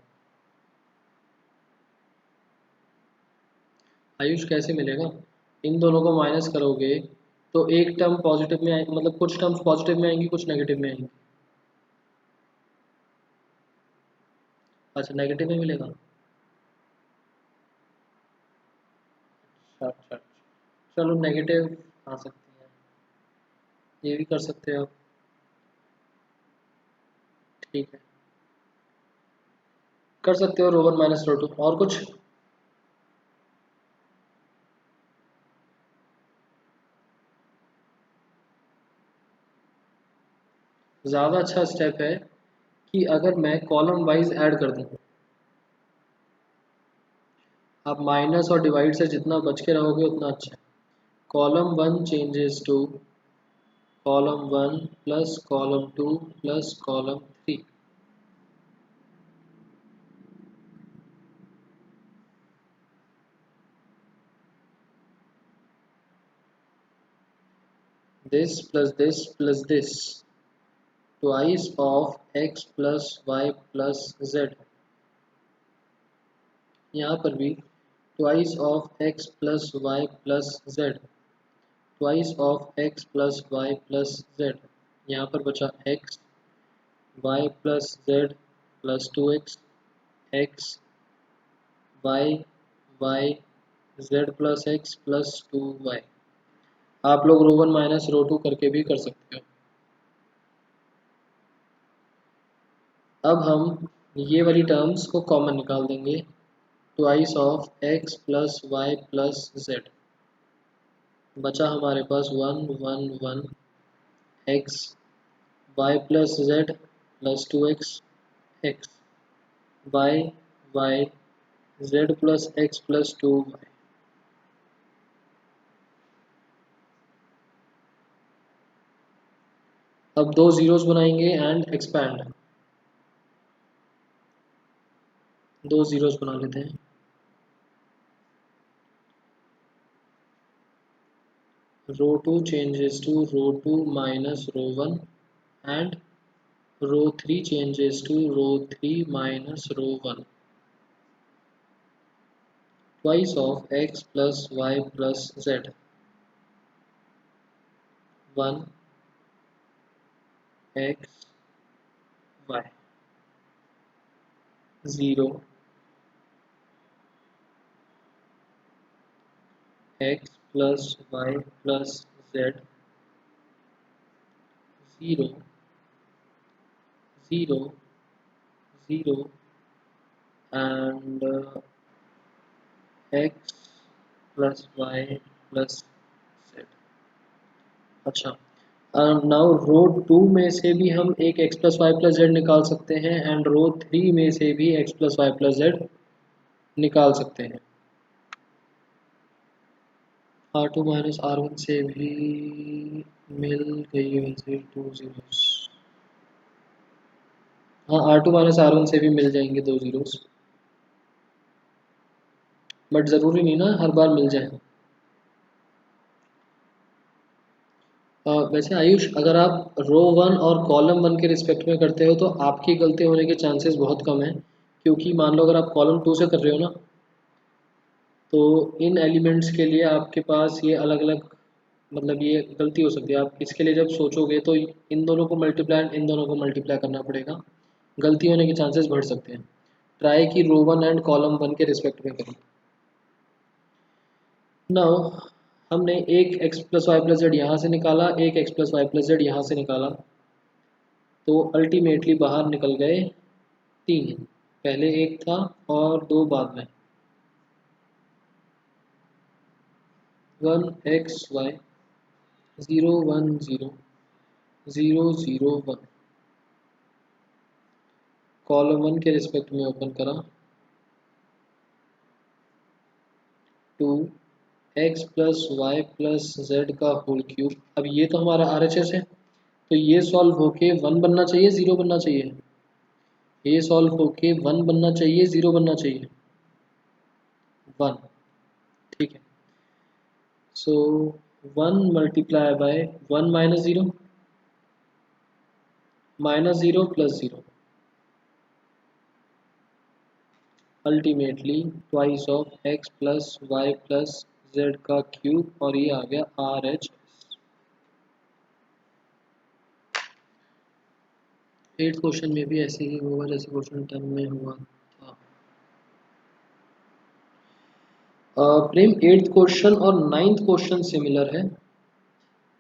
S1: आयुष कैसे मिलेगा, इन दोनों को माइनस करोगे तो एक टर्म पॉजिटिव में आएगी, मतलब कुछ टर्म्स पॉजिटिव में आएंगी कुछ नेगेटिव में आएंगी। अच्छा, नेगेटिव में मिलेगा। अच्छा अच्छा, चलो नेगेटिव आ सकती है, ये भी कर सकते हो आप। ठीक है, कर सकते हो रो 1 माइनस रो 2। और कुछ ज़्यादा अच्छा स्टेप है कि अगर मैं कॉलम वाइज ऐड कर दूं, आप माइनस और डिवाइड से जितना बच के रहोगे उतना अच्छा है। Column 1 changes to column 1 plus column 2 plus column 3। this plus this twice of x plus y plus z। यहाँ पर भी twice of x plus y plus z twice of X plus Y plus Z. यहाँ पर बचा X Y plus Z plus 2x, X Y Y Z plus X plus 2y। आप लोग row one minus row two करके भी कर सकते हो। अब हम ये वाली टर्म्स को कॉमन निकाल देंगे। Twice of X plus Y plus Z बचा हमारे पास 1 1 1 X Y plus Z plus 2x, X Y Y Z plus X plus 2y। अब दो जीरोस बनाएंगे एंड एक्सपैंड। दो जीरोस बना लेते हैं। Row two changes to row two minus row one and row three changes to row three minus row one. Twice of x plus y plus z। 1 x y 0 x plus y plus z 0 0 0 and x plus y plus z। अच्छा, now row two में से भी हम एक x plus Y plus Z निकाल सकते हैं and row three में से भी x plus Y plus Z निकाल सकते हैं। R2 माइनस R1 से भी मिल गई वैसे टू जीरोस। हाँ, R2 माइनस R1 से भी मिल जाएंगे दो जीरोस, बट ज़रूरी नहीं ना हर बार मिल जाए। वैसे आयुष, अगर आप रो वन और कॉलम वन के रिस्पेक्ट में करते हो तो आपकी गलती होने के चांसेस बहुत कम है, क्योंकि मान लो अगर आप कॉलम टू से कर रहे हो ना, तो इन एलिमेंट्स के लिए आपके पास ये अलग अलग, मतलब ये गलती हो सकती है। आप इसके लिए जब सोचोगे तो इन दोनों को मल्टीप्लाई इन दोनों को मल्टीप्लाई करना पड़ेगा, गलती होने के चांसेस बढ़ सकते हैं। ट्राई की row one and column one के रिस्पेक्ट में करें। नाउ हमने एक x plus Y plus Z यहाँ से निकाला, एक x plus Y plus Z यहाँ से निकाला, तो अल्टीमेटली बाहर निकल गए तीन। पहले एक था और दो बाद में। 1 x y 0 1 0 0 0 1 कॉलम वन के रिस्पेक्ट में ओपन करा। 2 x plus Y plus Z का होल क्यूब। अब ये तो हमारा RHS है, तो ये सॉल्व होके वन बनना चाहिए ज़ीरो बनना चाहिए। ये सॉल्व होके वन बनना चाहिए ज़ीरो बनना चाहिए। वन, ठीक है। So 1 multiply by 1 minus zero minus zero plus zero, ultimately twice of X plus Y plus Z का क्यूब, और ये आ गया RHS। 8th क्वेश्चन में भी ऐसे ही होगा जैसे क्वेश्चन 10 में हुआ था। प्रेम, 8th क्वेश्चन और 9th क्वेश्चन सिमिलर है,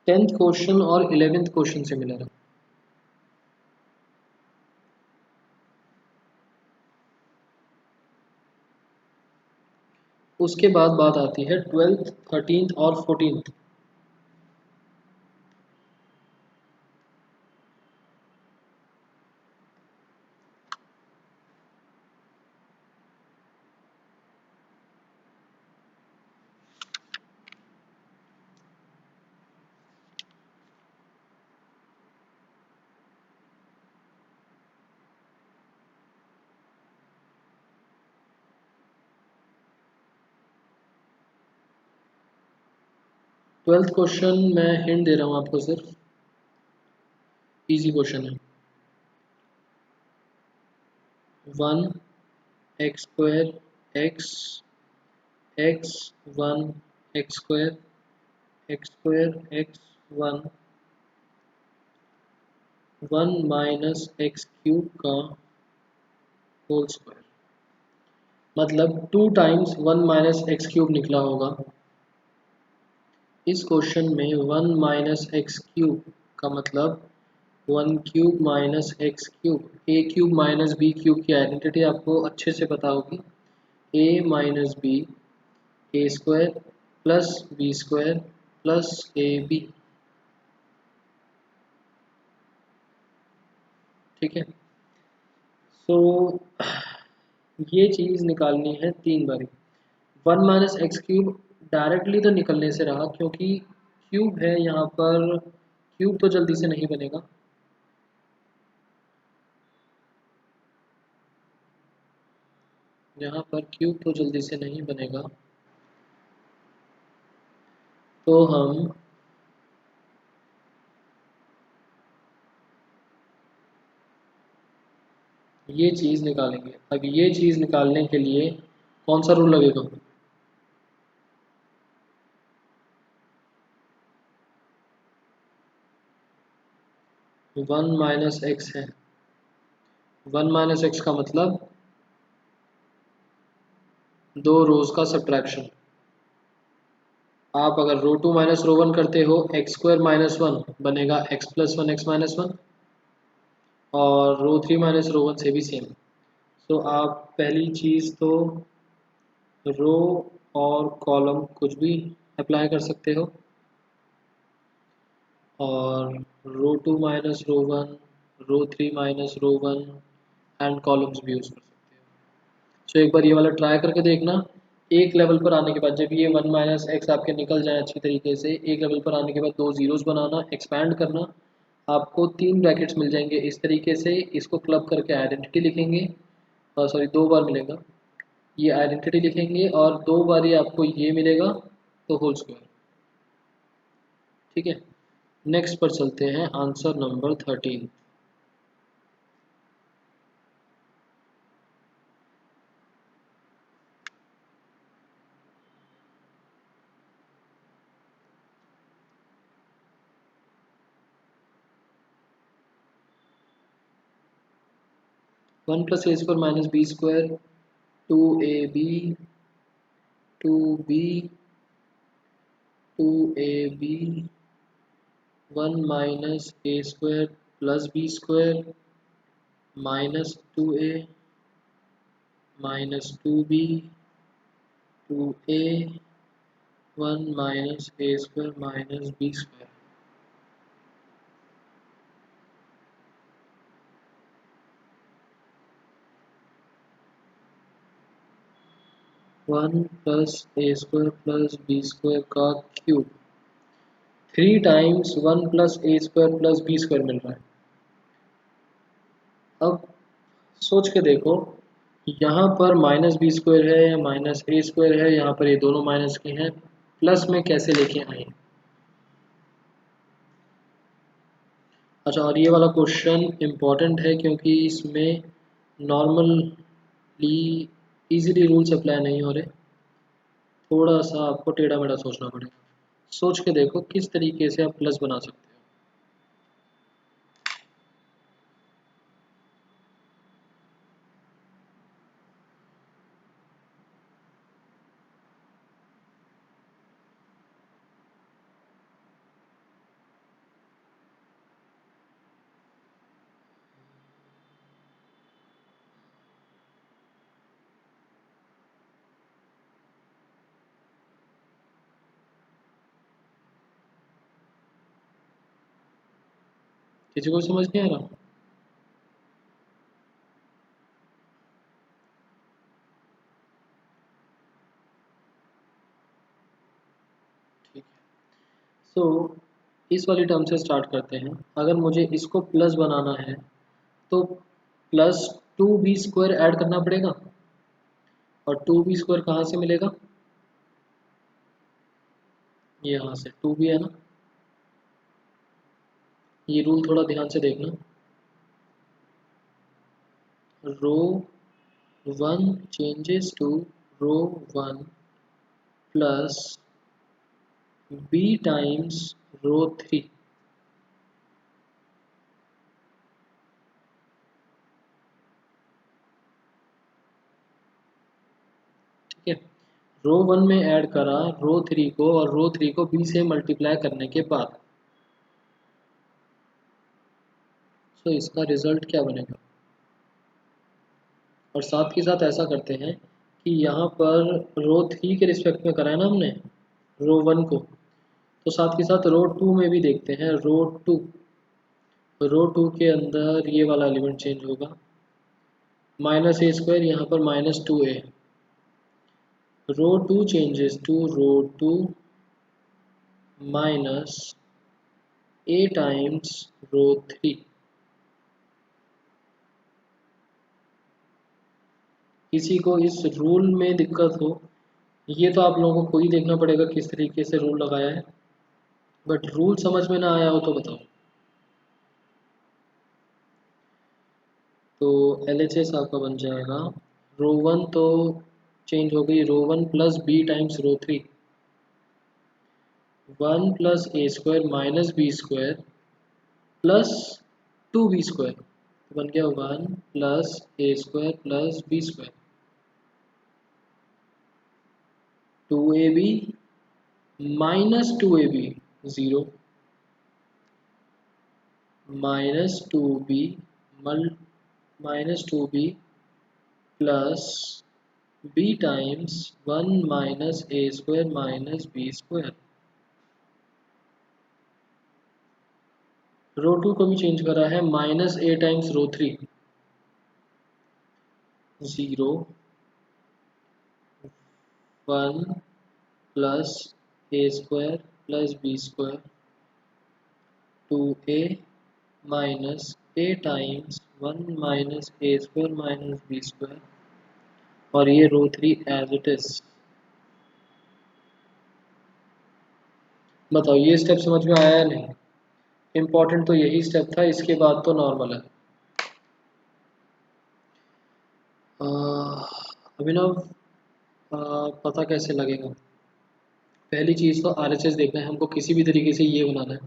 S1: 10th क्वेश्चन और 11th क्वेश्चन सिमिलर है। उसके बाद बात आती है 12th 13th और 14th। ट्वेल्थ क्वेश्चन मैं हिंट दे रहा हूँ आपको, सिर्फ इजी क्वेश्चन है। 1 x² x x 1 x² x square x one 1 - x³ का होल स्क्वायर, मतलब 2 टाइम्स 1 - x³ निकला होगा। इस क्वेश्चन में 1 - x³ का मतलब 1³ - x³, a³ - b³ की आइडेंटिटी आपको अच्छे से पता होगी। a - b a square plus b square plus ab, ठीक है। सो ये चीज़ निकालनी है 3 बारी। 1 - x³ डायरेक्टली तो निकलने से रहा, क्योंकि क्यूब है यहाँ पर, क्यूब तो जल्दी से नहीं बनेगा। यहाँ पर क्यूब तो जल्दी से नहीं बनेगा, तो हम ये चीज़ निकालेंगे। अब ये चीज़ निकालने के लिए कौन सा रूल लगेगा? 1 - x है। 1 - x का मतलब 2 रोज का सब्ट्रैक्शन। आप अगर रो 2 - रो 1 करते हो, x² - 1 बनेगा x+1 x-1, और रो 3 - रो 1 से भी सेम। तो आप पहली चीज़ तो रो और कॉलम कुछ भी अप्लाई कर सकते हो, और रो 2 - रो 1, रो 3 - रो 1 एंड कॉलम्स भी यूज़ कर सकते हो। सो एक बार ये वाला ट्राई करके देखना। एक लेवल पर आने के बाद, जब ये 1 - x आपके निकल जाए अच्छी तरीके से, एक लेवल पर आने के बाद 2 जीरोस बनाना, एक्सपैंड करना, आपको 3 ब्रैकेट्स मिल जाएंगे इस तरीके से। इसको क्लब करके आइडेंटिटी लिखेंगे, सॉरी 2 बार मिलेगा, ये आइडेंटिटी लिखेंगे, और 2 बार ही आपको ये मिलेगा, तो होल स्क्वायर, ठीक है। नेक्स्ट पर चलते हैं, answer number 13। 1 + a² - b² 2ab 2b 2ab 1 - a² + b² -2a -2b 2a 1 - a² - b²। 1 + a² + b² का क्यूब 3 टाइम्स 1 + a² + b² मिल रहा है। अब सोच के देखो, यहाँ पर -b² है या -a² है, यहाँ पर ये दोनों माइनस के हैं, प्लस में कैसे लेके आए? अच्छा, और ये वाला क्वेश्चन इम्पॉर्टेंट है, क्योंकि इसमें नॉर्मली इजीली रूल्स अप्लाई नहीं हो रहे, थोड़ा सा आपको टेढ़ा मेढ़ा सोचना पड़ेगा। सोच के देखो किस तरीके से आप प्लस बना सकते हो। किसी को समझ नहीं आ रहा? ठीक है। सो इस वाली टर्म से स्टार्ट करते हैं। अगर मुझे इसको प्लस बनाना है, तो +2b² ऐड करना पड़ेगा, और 2b² कहाँ से मिलेगा? यहाँ से 2b है ना। ये रूल थोड़ा ध्यान से देखना। Row 1 changes to row 1 plus B times row 3, ठीक है। रो 1 में ऐड करा रो 3 को, और रो 3 को बी से मल्टीप्लाई करने के बाद, तो इसका रिजल्ट क्या बनेगा। और साथ ही साथ ऐसा करते हैं कि यहाँ पर रो 3 के रिस्पेक्ट में करा है ना हमने रो 1 को, तो साथ ही साथ रो 2 में भी देखते हैं। रो 2 के अंदर ये वाला एलिमेंट चेंज होगा, माइनस ए स्क्वायर, यहाँ पर -2a। Row 2 changes to row 2 minus a times row 3। किसी को इस रूल में दिक्कत हो, ये तो आप लोगों को खुद ही देखना पड़ेगा किस तरीके से रूल लगाया है, बट रूल समझ में ना आया हो तो बताओ। तो LHS आपका बन जाएगा, रो 1 तो चेंज हो गई, row 1 plus B times row 3, 1 plus A square minus B square plus 2b square, तो बन गया 1 plus A square plus B square, 2ab -2ab 0, -2b मल -2b plus b times 1 minus A square minus B square. Row 2 को भी change करा है, -a times row 3, 0, 1 plus A square plus B square, 2a minus a times 1 minus A square minus B square, और ये रो 3 as it is. बताओ ये step समझ में आया या नहीं। इम्पोर्टेंट तो यही स्टेप था, इसके बाद तो नॉर्मल है। अभिनव, पता कैसे लगेगा। पहली चीज़ तो RHS देखना है हमको, किसी भी तरीके से ये बनाना है।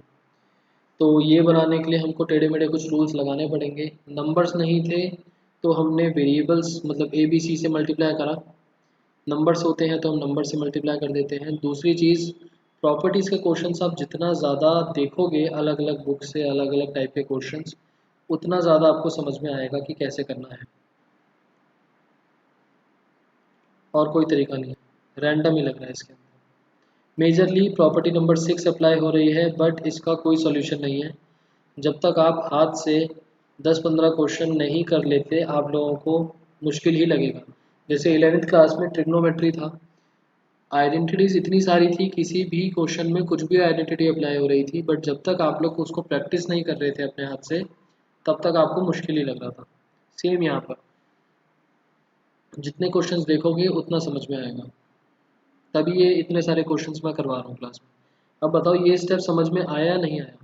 S1: तो ये बनाने के लिए हमको टेढ़े मेढ़े कुछ रूल्स लगाने पड़ेंगे। नंबर्स नहीं थे तो हमने वेरिएबल्स मतलब ABC से मल्टीप्लाई करा, नंबर्स होते हैं तो हम नंबर से मल्टीप्लाई कर देते हैं। दूसरी चीज़, प्रॉपर्टीज़ के क्वेश्चंस आप जितना ज़्यादा देखोगे अलग अलग बुक से अलग अलग टाइप के क्वेश्चंस, उतना ज़्यादा आपको समझ में आएगा कि कैसे करना है। और कोई तरीका नहीं है, रैंडम ही लग रहा है इसके अंदर। मेजरली प्रॉपर्टी नंबर 6 अप्लाई हो रही है, बट इसका कोई सॉल्यूशन नहीं है। जब तक आप हाथ से 10-15 क्वेश्चन नहीं कर लेते आप लोगों को मुश्किल ही लगेगा। जैसे 11th क्लास में ट्रिग्नोमेट्री था, आइडेंटिटीज इतनी सारी थी, किसी भी क्वेश्चन में कुछ भी आइडेंटिटी अप्लाई हो रही थी, बट जब तक आप लोग उसको प्रैक्टिस नहीं कर रहे थे अपने हाथ से, तब तक आपको मुश्किल ही लग रहा था। सेम यहाँ पर जितने क्वेश्चंस देखोगे उतना समझ में आएगा, तभी ये इतने सारे क्वेश्चंस मैं करवा रहा हूँ क्लास में। अब बताओ ये स्टेप समझ में आया या नहीं आया।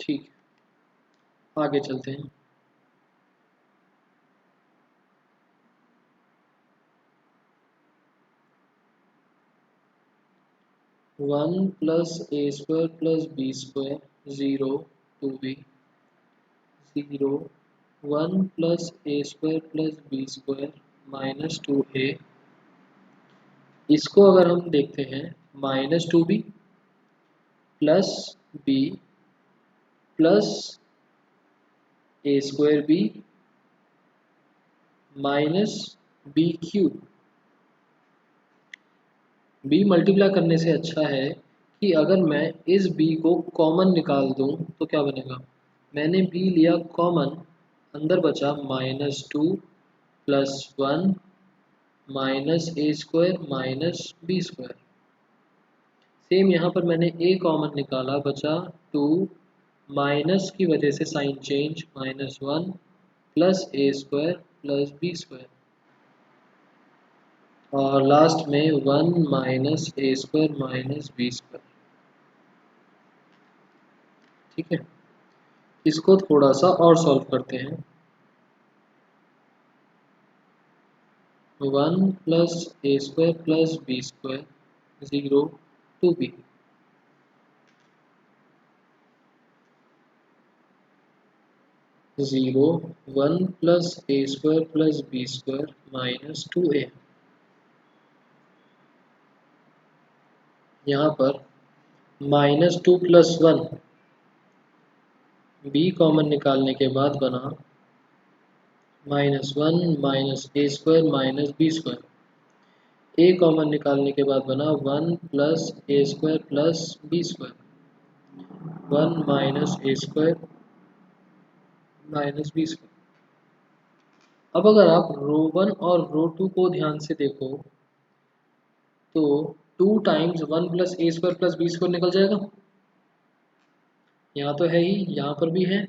S1: ठीक है, आगे चलते हैं। 1 plus A square plus B square, 0, 2b, 0, 1 plus A square plus B square -2a। इसको अगर हम देखते हैं, -2b plus B plus A square B minus B cube. B multiply करने से अच्छा है कि अगर मैं इस बी को कॉमन निकाल दूं तो क्या बनेगा। मैंने बी लिया कॉमन, अंदर बचा -2 plus 1 minus A square minus B square. Same यहाँ पर मैंने ए कॉमन निकाला, बचा 2, माइनस की वजह से sign change -1 plus A square plus B square, और लास्ट में 1 minus A square minus B square. ठीक है, इसको थोड़ा सा और सॉल्व करते हैं। One plus A square plus B square 0 2b। 0 1 plus A square plus B square -2a। यहाँ पर -2 प्लस 1 b कॉमन निकालने के बाद बना -1 A square minus B square. A common निकालने के बाद बना 1 plus A square plus B square. 1 A square minus B square. अब अगर आप रो वन और रो टू को ध्यान से देखो तो 2 times 1 plus A square plus B square निकल जाएगा। यहाँ तो है ही, यहाँ पर भी है,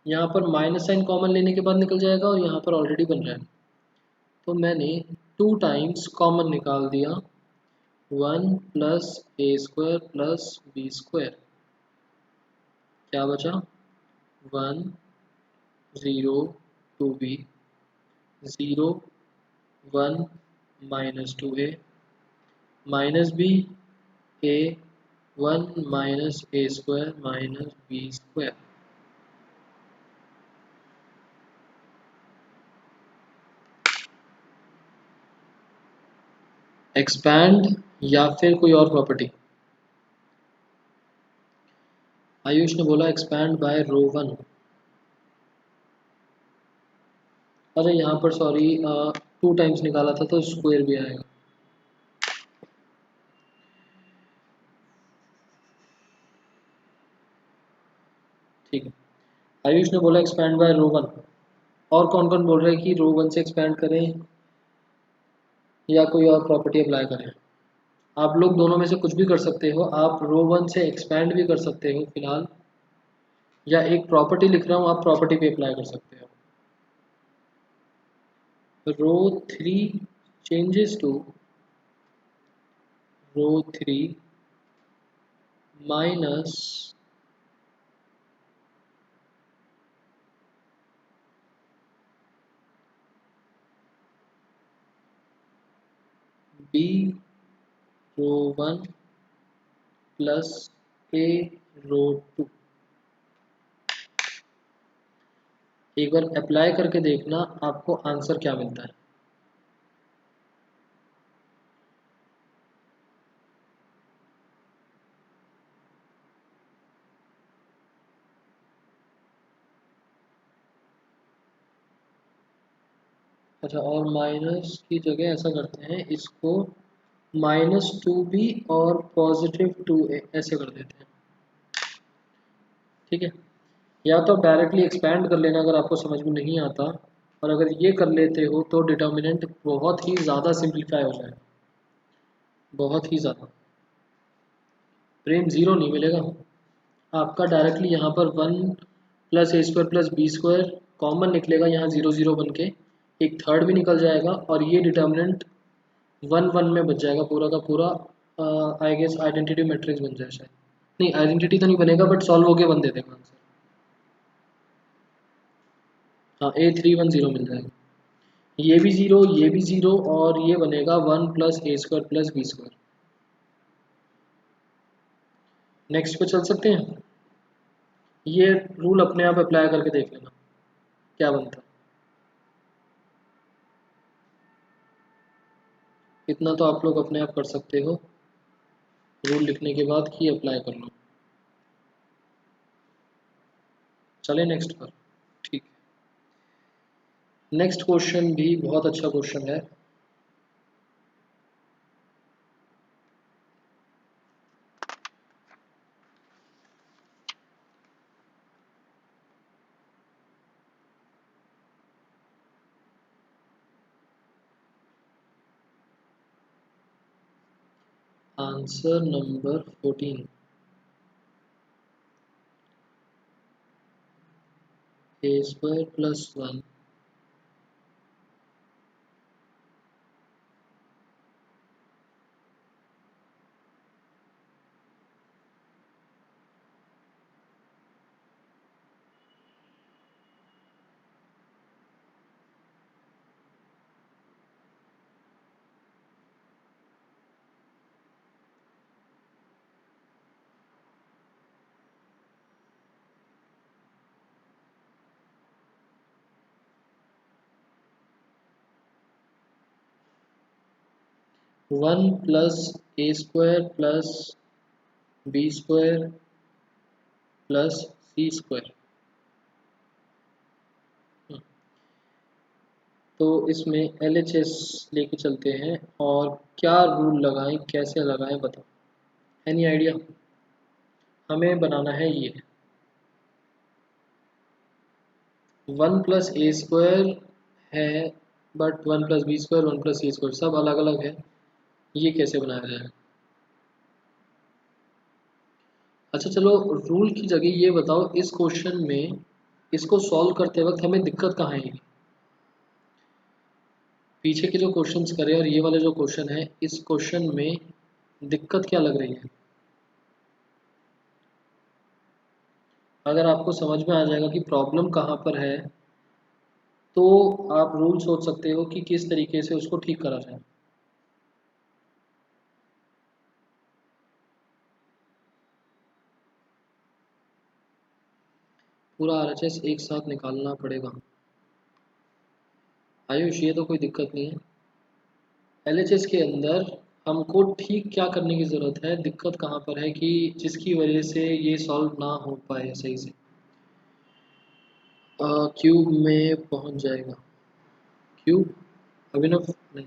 S1: यहाँ पर माइनस साइन कॉमन लेने के बाद निकल जाएगा और यहाँ पर ऑलरेडी बन रहा है। तो मैंने 2 टाइम्स कॉमन निकाल दिया 1 plus A square plus B square. क्या बचा 1 0 2b 0 1 -2a minus B A 1 A square minus B square. Expand या फिर कोई और प्रॉपर्टी। आयुष ने बोला एक्सपैंड बाय रो वन। अरे यहाँ पर सॉरी 2 टाइम्स निकाला था तो स्क्वायर भी आएगा। ठीक है, आयुष ने बोला एक्सपैंड बाय रो वन। और कौन कौन बोल रहे हैं कि रो वन से एक्सपैंड करें या कोई और प्रॉपर्टी अप्लाई करें। आप लोग दोनों में से कुछ भी कर सकते हो। आप रो वन से एक्सपैंड भी कर सकते हो फिलहाल, या एक प्रॉपर्टी लिख रहा हूँ आप प्रॉपर्टी पे अप्लाई कर सकते हो। Row three changes to row three minus B row one plus A row two. एक बार अप्लाई करके देखना आपको आंसर क्या मिलता है। अच्छा, और माइनस की जगह ऐसा करते हैं, इसको -2b और +2a ऐसे कर देते हैं। ठीक है, या तो डायरेक्टली एक्सपैंड कर लेना अगर आपको समझ में नहीं आता, और अगर ये कर लेते हो तो डिटर्मिनेंट बहुत ही ज़्यादा सिंप्लीफाई हो जाएगा, बहुत ही ज़्यादा। प्रेम ज़ीरो नहीं मिलेगा आपका। डायरेक्टली यहाँ पर 1 plus A square plus B square common निकलेगा, यहाँ 0 0 बन के एक थर्ड भी निकल जाएगा और ये डिटर्मिनेंट 1 1 में बच जाएगा पूरा का पूरा। आई गेस आइडेंटिटी मैट्रिक्स बन जाए शायद। नहीं, आइडेंटिटी तो नहीं बनेगा बट सॉल्व होके बन दे देगा आंसर। हाँ, A310 मिल जाएगा। ये भी ज़ीरो, ये भी ज़ीरो, और ये बनेगा 1 plus A square plus B square. Next पे चल सकते हैं। ये रूल अपने आप अप्लाई करके देख लेना क्या बनता है। इतना तो आप लोग अपने आप कर सकते हो, रूल लिखने के बाद कि अप्लाई कर लो। चले नेक्स्ट पर। ठीक है, नेक्स्ट क्वेश्चन भी बहुत अच्छा क्वेश्चन है। Answer number 14, A square plus 1 one plus A square plus B square plus C square. तो इसमें LHS लेके चलते हैं और क्या रूल लगाएं, कैसे लगाएं, बताओ। Any idea? हमें बनाना है ये वन प्लस ए स्क्वायर है, but one plus B square, one plus C square सब अलग अलग है। ये कैसे बनाया जाए? अच्छा चलो, रूल की जगह ये बताओ, इस क्वेश्चन में इसको सॉल्व करते वक्त हमें दिक्कत कहाँ आएगी? पीछे के जो क्वेश्चंस करे और ये वाले जो क्वेश्चन है, इस क्वेश्चन में दिक्कत क्या लग रही है? अगर आपको समझ में आ जाएगा कि प्रॉब्लम कहाँ पर है, तो आप रूल सोच सकते हो कि किस तरीके से उसको ठीक करा जाए। पूरा RHS एक साथ निकालना पड़ेगा। आयुष, ये तो कोई दिक्कत नहीं है। LHS के अंदर हमको ठीक क्या करने की ज़रूरत है, दिक्कत कहाँ पर है कि जिसकी वजह से ये सॉल्व ना हो पाए सही से। क्यूब में पहुंच जाएगा। क्यूब अभिनव नहीं,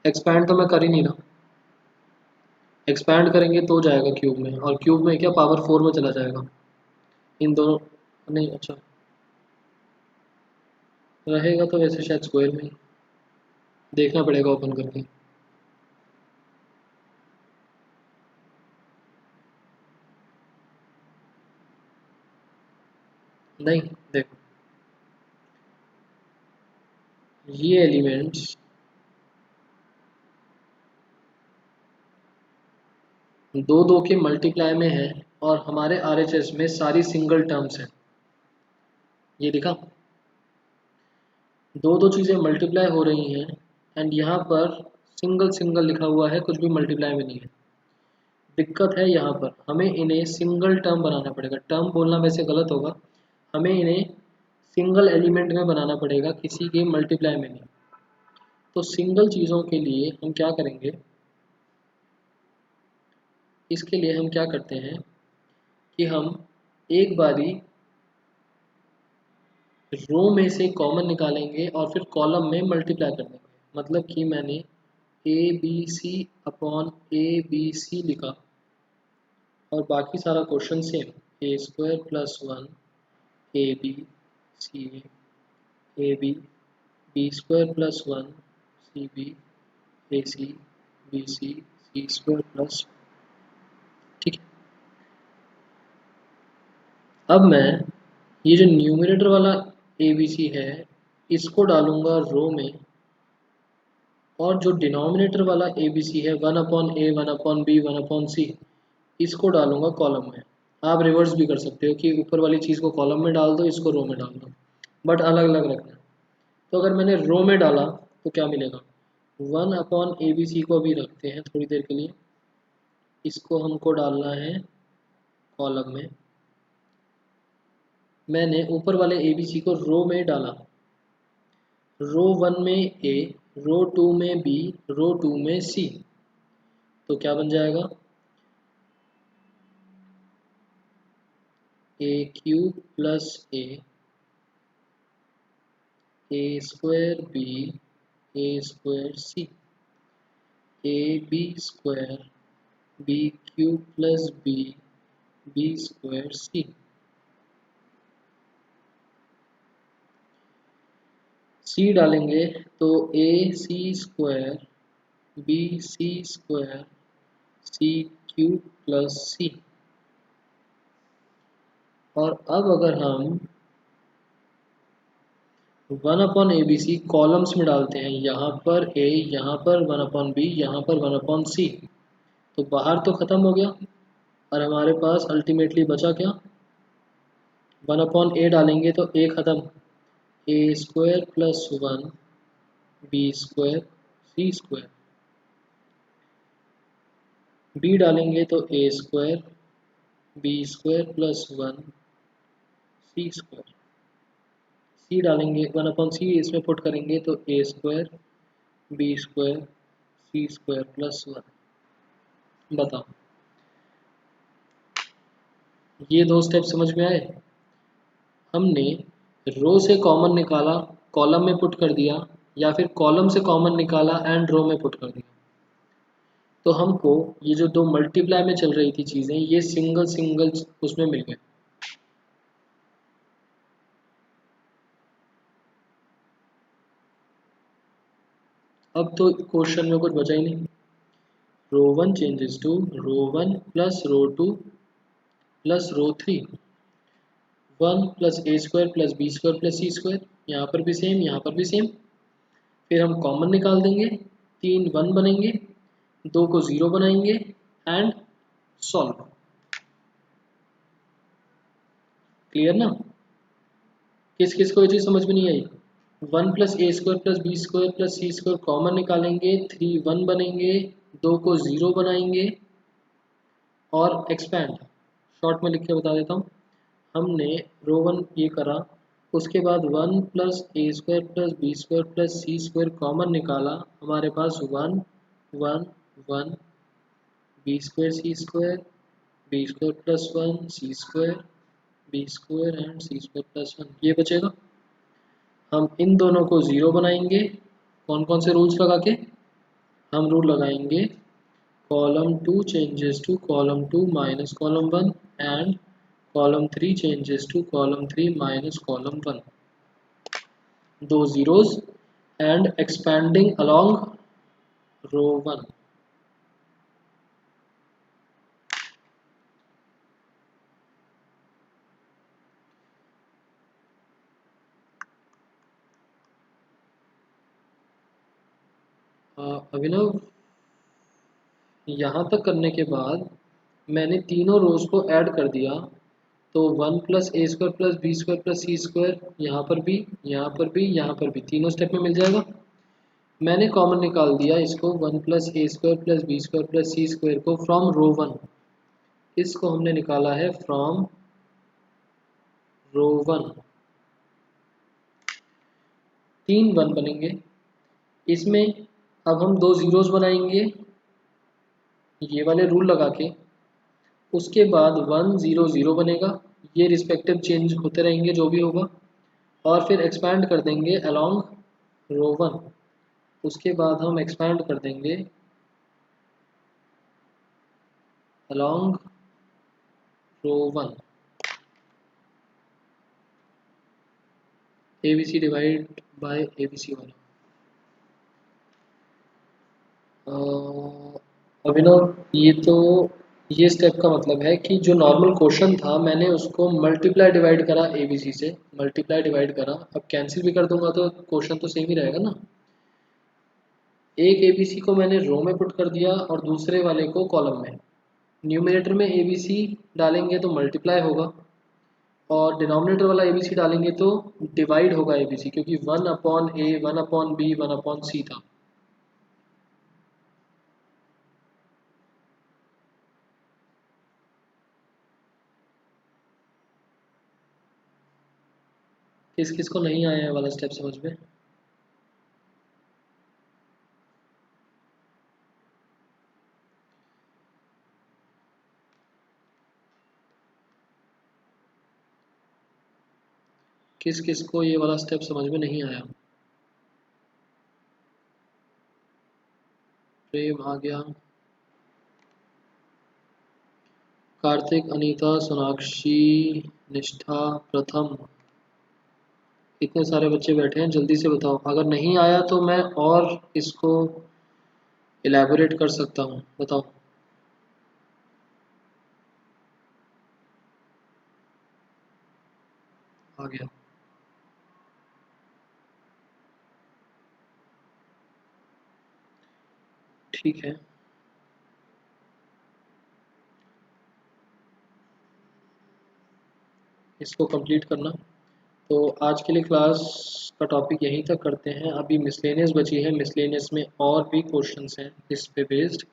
S1: एक्सपैंड तो मैं कर ही नहीं रहा। एक्सपैंड करेंगे तो जाएगा क्यूब में, और क्यूब में क्या पावर 4 में चला जाएगा। इन दोनों नहीं, अच्छा रहेगा तो वैसे शायद स्क्वायर में ही देखना पड़ेगा ओपन करके। नहीं, देखो ये एलिमेंट्स दो दो के मल्टीप्लाई में है, और हमारे RHS में सारी सिंगल टर्म्स हैं। ये दिखा, दो दो चीज़ें मल्टीप्लाई हो रही हैं, एंड यहाँ पर सिंगल सिंगल लिखा हुआ है, कुछ भी मल्टीप्लाई में नहीं है। दिक्कत है यहाँ पर, हमें इन्हें सिंगल टर्म बनाना पड़ेगा। टर्म बोलना वैसे गलत होगा, हमें इन्हें सिंगल एलिमेंट में बनाना पड़ेगा, किसी के मल्टीप्लाई में नहीं। तो सिंगल चीज़ों के लिए हम क्या करेंगे, इसके लिए हम क्या करते हैं कि हम एक बारी रो में से कॉमन निकालेंगे और फिर कॉलम में मल्टीप्लाई कर देंगे। मतलब कि मैंने A B C upon A B C लिखा, और बाकी सारा question same, A square plus one A B C A B B square plus one C B A C B C C square plus. ठीक है, अब मैं ये जो न्यूमरेटर वाला ए बी सी है, इसको डालूंगा रो में, और जो डिनोमिनेटर वाला ए बी सी है, one upon A, one upon B, one upon C, इसको डालूंगा कॉलम में। आप रिवर्स भी कर सकते हो कि ऊपर वाली चीज़ को कॉलम में डाल दो, इसको रो में डाल दो, बट अलग अलग रखना है। तो अगर मैंने रो में डाला तो क्या मिलेगा, one upon A B C को अभी रखते हैं थोड़ी देर के लिए, इसको हमको डालना है कॉलम में। मैंने ऊपर वाले ए बी सी को रो में डाला, रो वन में ए, रो टू में बी, रो टू में सी, तो क्या बन जाएगा, A cube plus A square B, A square C, A B square B cube plus B, B square C. C डालेंगे तो A C square B C square C cube plus C. और अब अगर हम one upon A B C columns में डालते हैं, यहाँ पर ए, यहाँ पर वन अपॉन बी, यहाँ पर वन अपॉन सी, तो बाहर तो खत्म हो गया, और हमारे पास अल्टीमेटली बचा क्या, वन अपॉन ए डालेंगे तो ए खत्म, A square plus one B square C square. B डालेंगे तो A square B square plus one C square. C डालेंगे वन अपॉन सी, इसमें पुट करेंगे तो A square B square c² + 1। बताओ, ये दो स्टेप समझ में आए? हमने रो से कॉमन निकाला, कॉलम में पुट कर दिया, या फिर कॉलम से कॉमन निकाला एंड रो में पुट कर दिया। तो हमको ये जो दो मल्टीप्लाई में चल रही थी चीज़ें, ये सिंगल सिंगल उसमें मिल गए। अब तो क्वेश्चन में कुछ बचा ही नहीं। Row 1 changes to row 1 plus row 2 plus row 3, 1 plus a² plus b² plus c²। यहाँ पर भी सेम, यहाँ पर भी सेम। फिर हम कॉमन निकाल देंगे, 3 1 बनेंगे, 2 को 0 बनाएंगे एंड सॉल्व। क्लियर ना? किस किस को ये चीज़ समझ में नहीं आई? 1 plus a² plus b² plus c² common निकालेंगे, 3 1 बनेंगे, 2 को 0 बनाएंगे और एक्सपैंड। शॉर्ट में लिख के बता देता हूँ। हमने रो 1 ये करा, उसके बाद 1 plus a² plus b² plus c² common निकाला, हमारे पास 1 1 1 b² c² b² plus 1 c² b² and c² plus 1, ये बचेगा। हम इन दोनों को 0 बनाएंगे। कौन कौन से रूल्स लगा के? हम रूल लगाएंगे column 2 changes to column 2 minus column 1 and column 3 changes to column 3 minus column 1। दो zeros and expanding along row 1। अभिनव, यहाँ तक करने के बाद मैंने तीनों रोज को ऐड कर दिया, तो 1 plus a² plus b² plus c² यहाँ पर भी, यहाँ पर भी, यहाँ पर भी तीनों स्टेप में मिल जाएगा। मैंने कॉमन निकाल दिया इसको, 1 plus a² plus b² plus c² को फ्रॉम रो 1। इसको हमने निकाला है फ्रॉम रो 1। 3 1 बनेंगे, इसमें अब हम दो जीरोस बनाएंगे ये वाले रूल लगा के। उसके बाद 1 0 0 बनेगा, ये रिस्पेक्टिव चेंज होते रहेंगे जो भी होगा, और फिर एक्सपैंड कर देंगे अलोंग रो 1। उसके बाद हम एक्सपैंड कर देंगे along row 1। ABC divide by ABC वाला। अभिनव, ये स्टेप का मतलब है कि जो नॉर्मल क्वेश्चन था मैंने उसको मल्टीप्लाई डिवाइड करा, ABC से मल्टीप्लाई डिवाइड करा। अब कैंसिल भी कर दूंगा तो क्वेश्चन तो सेम ही रहेगा ना। एक ABC को मैंने रो में पुट कर दिया और दूसरे वाले को कॉलम में। न्यूमिनेटर में ABC डालेंगे तो मल्टीप्लाई होगा, और डिनोमिनेटर वाला ABC डालेंगे तो डिवाइड होगा ABC, क्योंकि 1/A 1/B 1/C था। किस किस को नहीं आया है वाला स्टेप समझ में? किस किस को ये वाला स्टेप समझ में नहीं आया? प्रेम आ गया, कार्तिक, अनीता, सोनाक्षी, निष्ठा, प्रथम, इतने सारे बच्चे बैठे हैं, जल्दी से बताओ। अगर नहीं आया तो मैं और इसको इलेबोरेट कर सकता हूँ, बताओ। आ गया। ठीक है, इसको कंप्लीट करना। तो आज के लिए क्लास का टॉपिक यहीं तक करते हैं। अभी मिसलेनियस बची है, मिसलेनियस में और भी क्वेश्चंस हैं इस पे बेस्ड।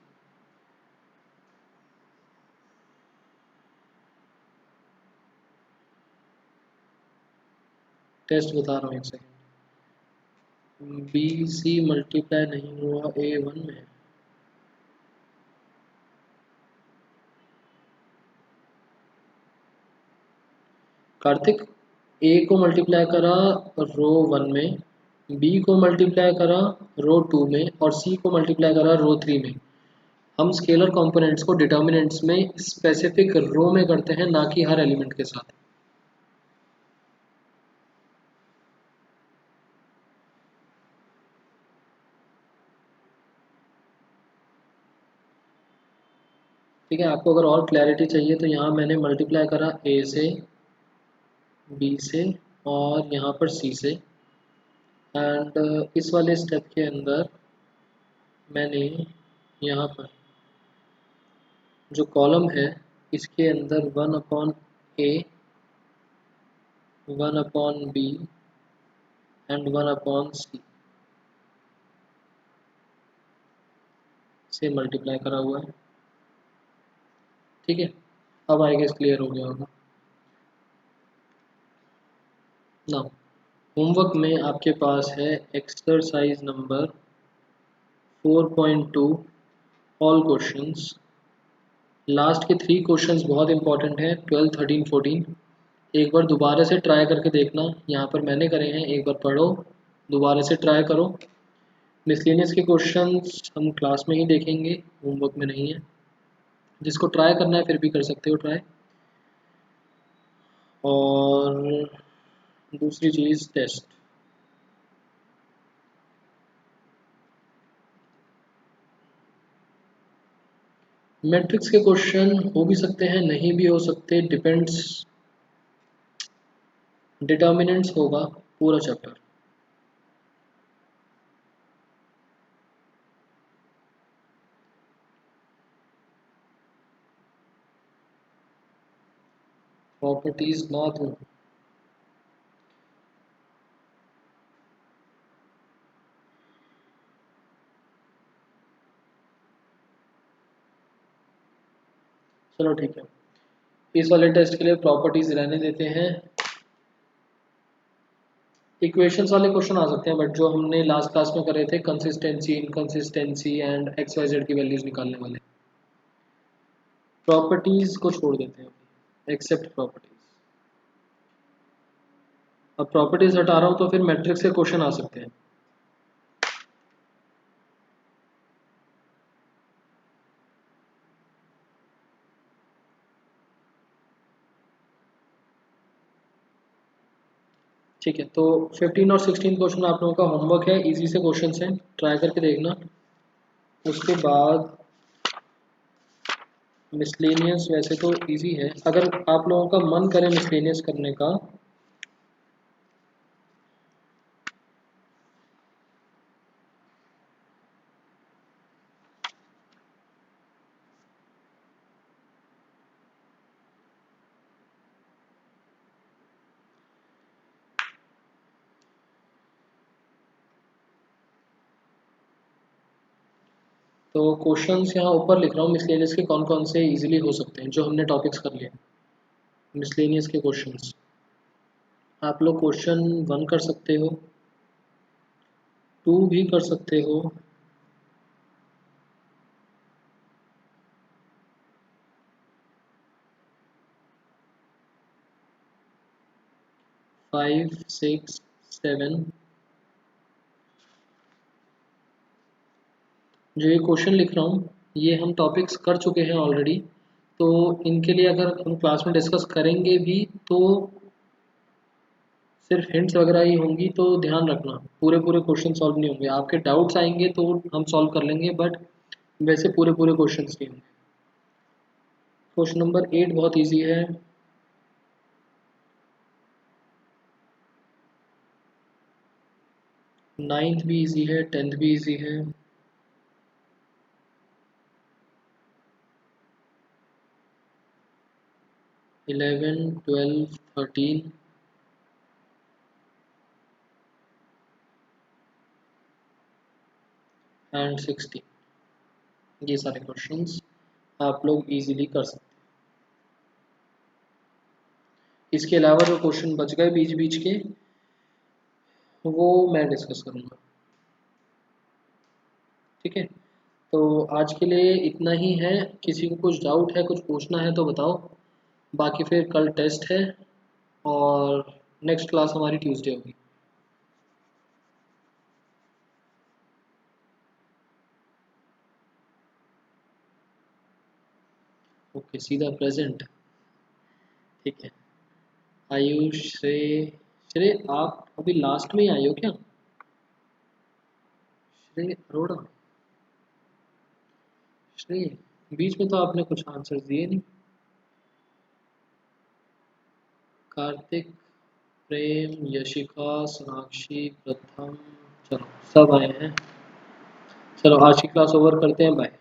S1: टेस्ट बता रहा हूँ, एक सेकेंड। BC मल्टीप्लाई नहीं हुआ A1 में। कार्तिक, ए को मल्टीप्लाई करा रो 1 में, बी को मल्टीप्लाई करा रो 2 में और सी को मल्टीप्लाई करा रो 3 में। हम स्केलर कंपोनेंट्स को डिटर्मिनेंट्स में स्पेसिफिक रो में करते हैं, ना कि हर एलिमेंट के साथ। ठीक है, आपको अगर और क्लैरिटी चाहिए तो यहाँ मैंने मल्टीप्लाई करा ए से, बी से और यहाँ पर सी से। एंड इस वाले स्टेप के अंदर मैंने यहाँ पर जो कॉलम है इसके अंदर 1/a, 1/b एंड 1/c से मल्टीप्लाई करा हुआ है। ठीक है, अब आई गेस क्लियर हो गया होगा ना। होमवर्क में आपके पास है exercise number 4.2 all questions. Last के 3 क्वेश्चंस बहुत इंपॉर्टेंट हैं, 12, 13, 14। एक बार दोबारा से ट्राई करके देखना, यहाँ पर मैंने करे हैं, एक बार पढ़ो, दोबारा से ट्राई करो। मिसलेनियस के क्वेश्चंस हम क्लास में ही देखेंगे, होमवर्क में नहीं है। जिसको ट्राई करना है फिर भी कर सकते हो ट्राई। और दूसरी चीज़ टेस्ट। मैट्रिक्स के क्वेश्चन हो भी सकते हैं, नहीं भी हो सकते, डिपेंड्स। डिटर्मिनेंट्स होगा पूरा चैप्टर। प्रॉपर्टीज ना दूँ, चलो ठीक है, इस वाले टेस्ट के लिए प्रॉपर्टीज रहने देते हैं। इक्वेशंस वाले क्वेश्चन आ सकते हैं, बट जो हमने लास्ट क्लास में करे थे consistency, inconsistency and X Y Z की वैल्यूज निकालने वाले, प्रॉपर्टीज को छोड़ देते हैं एक्सेप्ट प्रॉपर्टीज। अब प्रॉपर्टीज हटा रहा हूँ तो फिर मैट्रिक्स के क्वेश्चन आ सकते हैं। ठीक है, तो 15 और 16 क्वेश्चन आप लोगों का होमवर्क है, इजी से क्वेश्चन हैं, ट्राई करके देखना। उसके बाद मिसलेनियस वैसे तो इजी है, अगर आप लोगों का मन करे मिसलेनियस करने का तो क्वेश्चंस यहाँ ऊपर लिख रहा हूँ मिसलेनियस के कौन कौन से इजीली हो सकते हैं जो हमने टॉपिक्स कर लिए। मिसलेनियस के क्वेश्चंस आप लोग क्वेश्चन 1 कर सकते हो, 2 भी कर सकते हो, 5, 6, 7। जो ये क्वेश्चन लिख रहा हूँ ये हम टॉपिक्स कर चुके हैं ऑलरेडी, तो इनके लिए अगर हम क्लास में डिस्कस करेंगे भी तो सिर्फ हिंट्स वगैरह ही होंगी, तो ध्यान रखना पूरे पूरे क्वेश्चन सॉल्व नहीं होंगे। आपके डाउट्स आएंगे तो हम सॉल्व कर लेंगे, बट वैसे पूरे पूरे क्वेश्चन नहीं होंगे। क्वेश्चन नंबर 8 बहुत ईजी है। 9th भी इजी है, 10th भी इजी है। 11, 12, 13 एंड 16, ये सारे क्वेश्चंस आप लोग इजीली कर सकते हैं। इसके अलावा जो क्वेश्चन बच गए बीच बीच के वो मैं डिस्कस करूँगा। ठीक है, तो आज के लिए इतना ही है। किसी को कुछ डाउट है, कुछ पूछना है तो बताओ, बाकी फिर कल टेस्ट है। और नेक्स्ट क्लास हमारी ट्यूसडे होगी। ओके, सीधा प्रेजेंट, ठीक है। आयुष, श्रेय, श्रेय आप अभी लास्ट में ही आए हो क्या? श्रेय अरोड़ा, श्रेय बीच में तो आपने कुछ आंसर दिए नहीं। कार्तिक, प्रेम, यशिका, सोनाक्षी, प्रथम, चलो सब आए हैं। चलो आज की क्लास ओवर करते हैं, बाय।